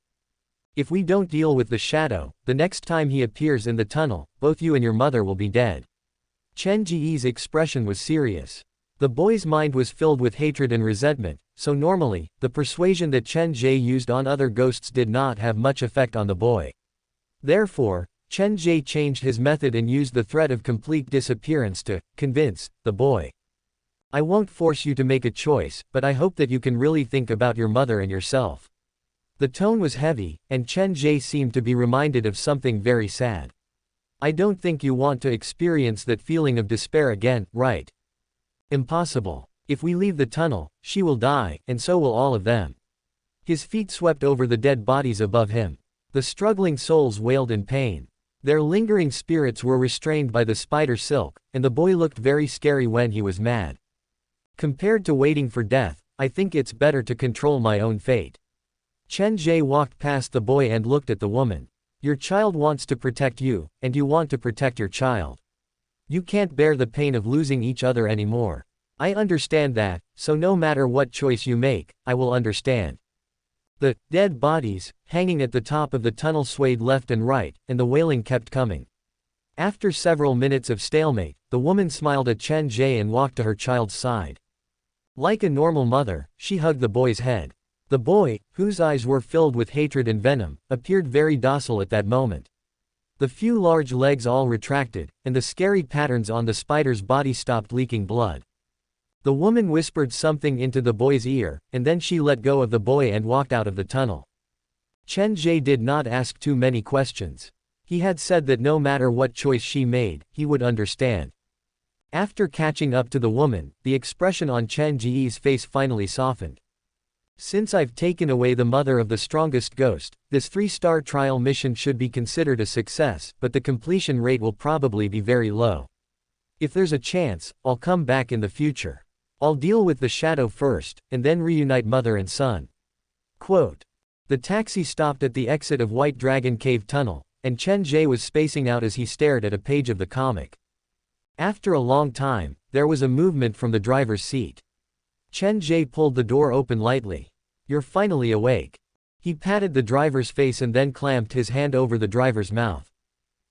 If we don't deal with the shadow, the next time he appears in the tunnel, both you and your mother will be dead. Chen Ge's expression was serious. The boy's mind was filled with hatred and resentment, so normally, the persuasion that Chen Ge used on other ghosts did not have much effect on the boy. Therefore, Chen Ge changed his method and used the threat of complete disappearance to convince the boy. I won't force you to make a choice, but I hope that you can really think about your mother and yourself. The tone was heavy, and Chen Ge seemed to be reminded of something very sad. I don't think you want to experience that feeling of despair again, right? Impossible. If we leave the tunnel, she will die, and so will all of them. His feet swept over the dead bodies above him. The struggling souls wailed in pain. Their lingering spirits were restrained by the spider silk, and the boy looked very scary when he was mad. Compared to waiting for death, I think it's better to control my own fate. Chen Ge walked past the boy and looked at the woman. Your child wants to protect you, and you want to protect your child. You can't bear the pain of losing each other anymore. I understand that, so no matter what choice you make, I will understand. The dead bodies, hanging at the top of the tunnel, swayed left and right, and the wailing kept coming. After several minutes of stalemate, the woman smiled at Chen Ge and walked to her child's side. Like a normal mother, she hugged the boy's head. The boy, whose eyes were filled with hatred and venom, appeared very docile at that moment. The few large legs all retracted, and the scary patterns on the spider's body stopped leaking blood. The woman whispered something into the boy's ear, and then she let go of the boy and walked out of the tunnel. Chen Ge did not ask too many questions. He had said that no matter what choice she made, he would understand. After catching up to the woman, the expression on Chen Ge's face finally softened. Since I've taken away the mother of the strongest ghost, this 3-star trial mission should be considered a success, but the completion rate will probably be very low. If there's a chance, I'll come back in the future. I'll deal with the shadow first, and then reunite mother and son. Quote. The taxi stopped at the exit of White Dragon Cave Tunnel, and Chen Ge was spacing out as he stared at a page of the comic. After a long time, there was a movement from the driver's seat. Chen Ge pulled the door open lightly. You're finally awake. He patted the driver's face and then clamped his hand over the driver's mouth.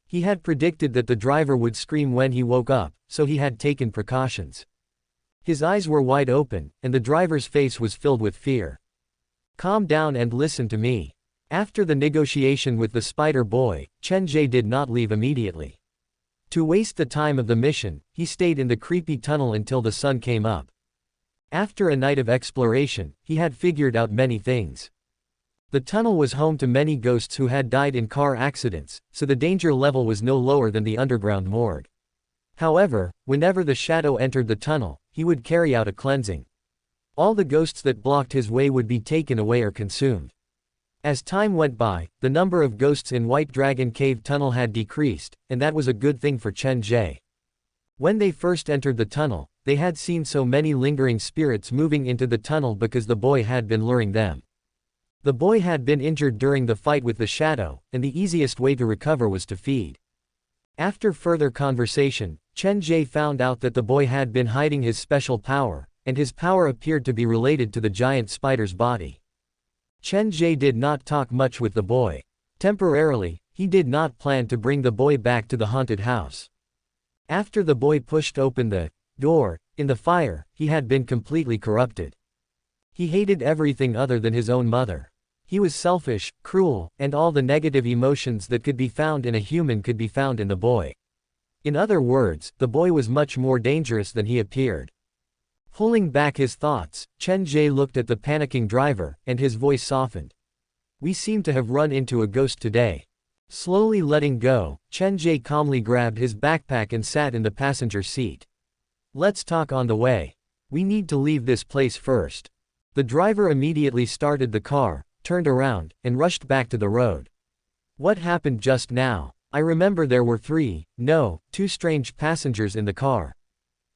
He had predicted that the driver would scream when he woke up, so he had taken precautions. His eyes were wide open, and the driver's face was filled with fear. Calm down and listen to me. After the negotiation with the spider boy, Chen Ge did not leave immediately. To waste the time of the mission, he stayed in the creepy tunnel until the sun came up. After a night of exploration, he had figured out many things. The tunnel was home to many ghosts who had died in car accidents, so the danger level was no lower than the underground morgue. However, whenever the shadow entered the tunnel, he would carry out a cleansing. All the ghosts that blocked his way would be taken away or consumed. As time went by, the number of ghosts in White Dragon Cave Tunnel had decreased, and that was a good thing for Chen Ge. When they first entered the tunnel, they had seen so many lingering spirits moving into the tunnel because the boy had been luring them. The boy had been injured during the fight with the shadow, and the easiest way to recover was to feed. After further conversation, Chen Ge found out that the boy had been hiding his special power, and his power appeared to be related to the giant spider's body. Chen Ge did not talk much with the boy. Temporarily, he did not plan to bring the boy back to the haunted house. After the boy pushed open the door, in the fire, he had been completely corrupted. He hated everything other than his own mother. He was selfish, cruel, and all the negative emotions that could be found in a human could be found in the boy. In other words, the boy was much more dangerous than he appeared. Pulling back his thoughts, Chen Ge looked at the panicking driver, and his voice softened. We seem to have run into a ghost today. Slowly letting go, Chen Ge calmly grabbed his backpack and sat in the passenger seat. Let's talk on the way. We need to leave this place first. The driver immediately started the car, turned around, and rushed back to the road. What happened just now? I remember there were two strange passengers in the car.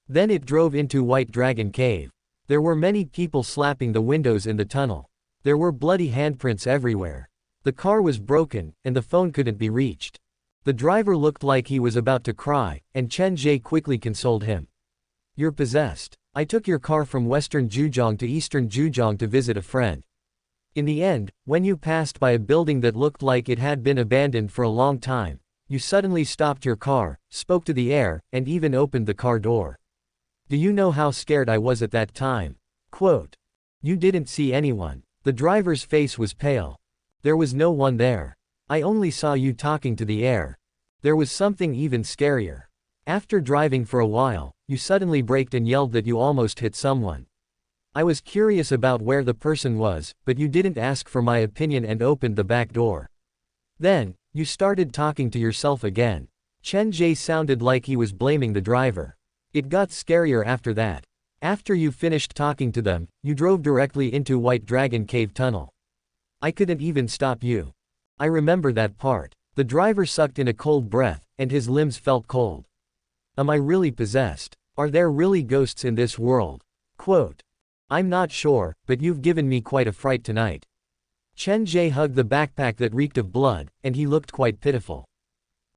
Then it drove into White Dragon Cave. There were many people slapping the windows in the tunnel. There were bloody handprints everywhere. The car was broken, and the phone couldn't be reached. The driver looked like he was about to cry, and Chen Ge quickly consoled him. You're possessed. I took your car from Western Zhejiang to Eastern Zhejiang to visit a friend. In the end, when you passed by a building that looked like it had been abandoned for a long time, you suddenly stopped your car, spoke to the air, and even opened the car door. Do you know how scared I was at that time? Quote. You didn't see anyone. The driver's face was pale. There was no one there. I only saw you talking to the air. There was something even scarier. After driving for a while, you suddenly braked and yelled that you almost hit someone. I was curious about where the person was, but you didn't ask for my opinion and opened the back door. Then, you started talking to yourself again. Chen Ge sounded like he was blaming the driver. It got scarier after that. After you finished talking to them, you drove directly into White Dragon Cave Tunnel. I couldn't even stop you. I remember that part. The driver sucked in a cold breath, and his limbs felt cold. Am I really possessed? Are there really ghosts in this world? Quote. I'm not sure, but you've given me quite a fright tonight. Chen Ge hugged the backpack that reeked of blood, and he looked quite pitiful.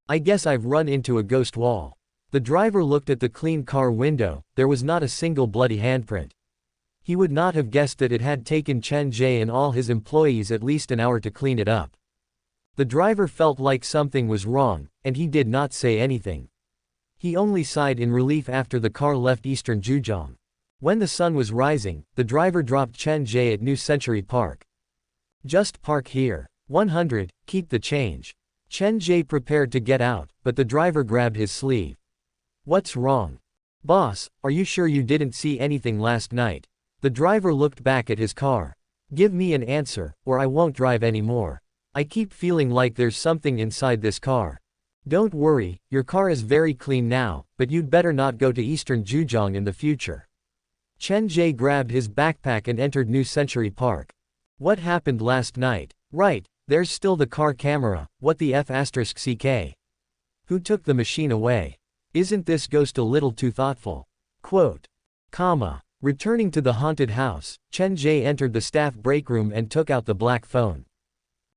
I guess I've run into a ghost wall. The driver looked at the clean car window. There was not a single bloody handprint. He would not have guessed that it had taken Chen Ge and all his employees at least an hour to clean it up. The driver felt like something was wrong, and he did not say anything. He only sighed in relief after the car left eastern Zhejiang. When the sun was rising, the driver dropped Chen Ge at New Century Park. Just park here. 100, keep the change. Chen Ge prepared to get out, but the driver grabbed his sleeve. What's wrong? Boss, are you sure you didn't see anything last night? The driver looked back at his car. Give me an answer, or I won't drive anymore. I keep feeling like there's something inside this car. Don't worry, your car is very clean now, but you'd better not go to eastern Zhejiang in the future. Chen Ge grabbed his backpack and entered New Century Park. What happened last night? Right, there's still the car camera. What the F***ck? Who took the machine away? Isn't this ghost a little too thoughtful? Quote. Returning to the haunted house, Chen Ge entered the staff break room and took out the black phone.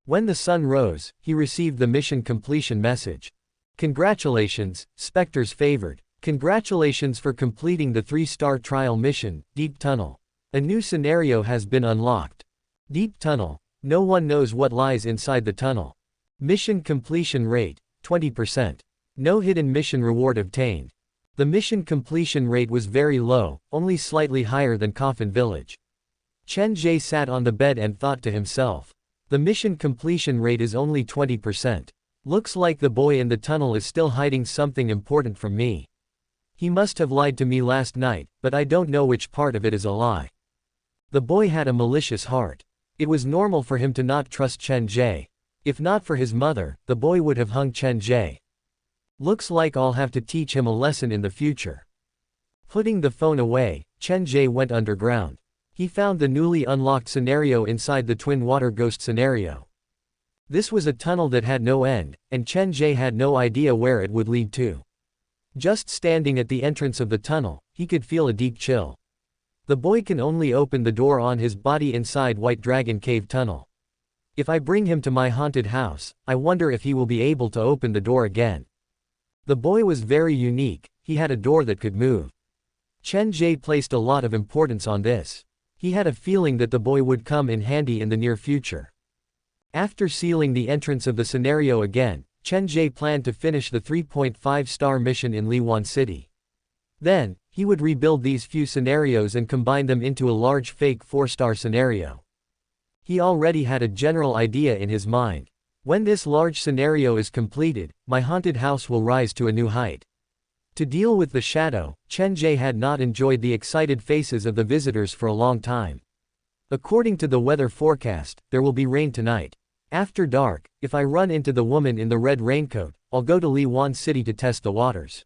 When the sun rose, he received the mission completion message. Congratulations, Spectre's favored. Congratulations for completing the 3-star trial mission, Deep Tunnel. A new scenario has been unlocked. Deep Tunnel. No one knows what lies inside the tunnel. Mission completion rate, 20%. No hidden mission reward obtained. The mission completion rate was very low, only slightly higher than Coffin Village. Chen Ge sat on the bed and thought to himself. The mission completion rate is only 20%. Looks like the boy in the tunnel is still hiding something important from me. He must have lied to me last night, but I don't know which part of it is a lie. The boy had a malicious heart. It was normal for him to not trust Chen Ge. If not for his mother, the boy would have hung Chen Ge. Looks like I'll have to teach him a lesson in the future. Putting the phone away, Chen Ge went underground. He found the newly unlocked scenario inside the Twin Water Ghost scenario. This was a tunnel that had no end, and Chen Ge had no idea where it would lead to. Just standing at the entrance of the tunnel, he could feel a deep chill. The boy can only open the door on his body inside White Dragon Cave Tunnel. If I bring him to my haunted house, I wonder if he will be able to open the door again. The boy was very unique. He had a door that could move. Chen Ge placed a lot of importance on this. He had a feeling that the boy would come in handy in the near future. After sealing the entrance of the scenario again, Chen Ge planned to finish the 3.5-star mission in Liwan City. Then, he would rebuild these few scenarios and combine them into a large fake 4-star scenario. He already had a general idea in his mind. When this large scenario is completed, my haunted house will rise to a new height. To deal with the shadow, Chen Ge had not enjoyed the excited faces of the visitors for a long time. According to the weather forecast, there will be rain tonight. After dark, if I run into the woman in the red raincoat, I'll go to Liwan City to test the waters.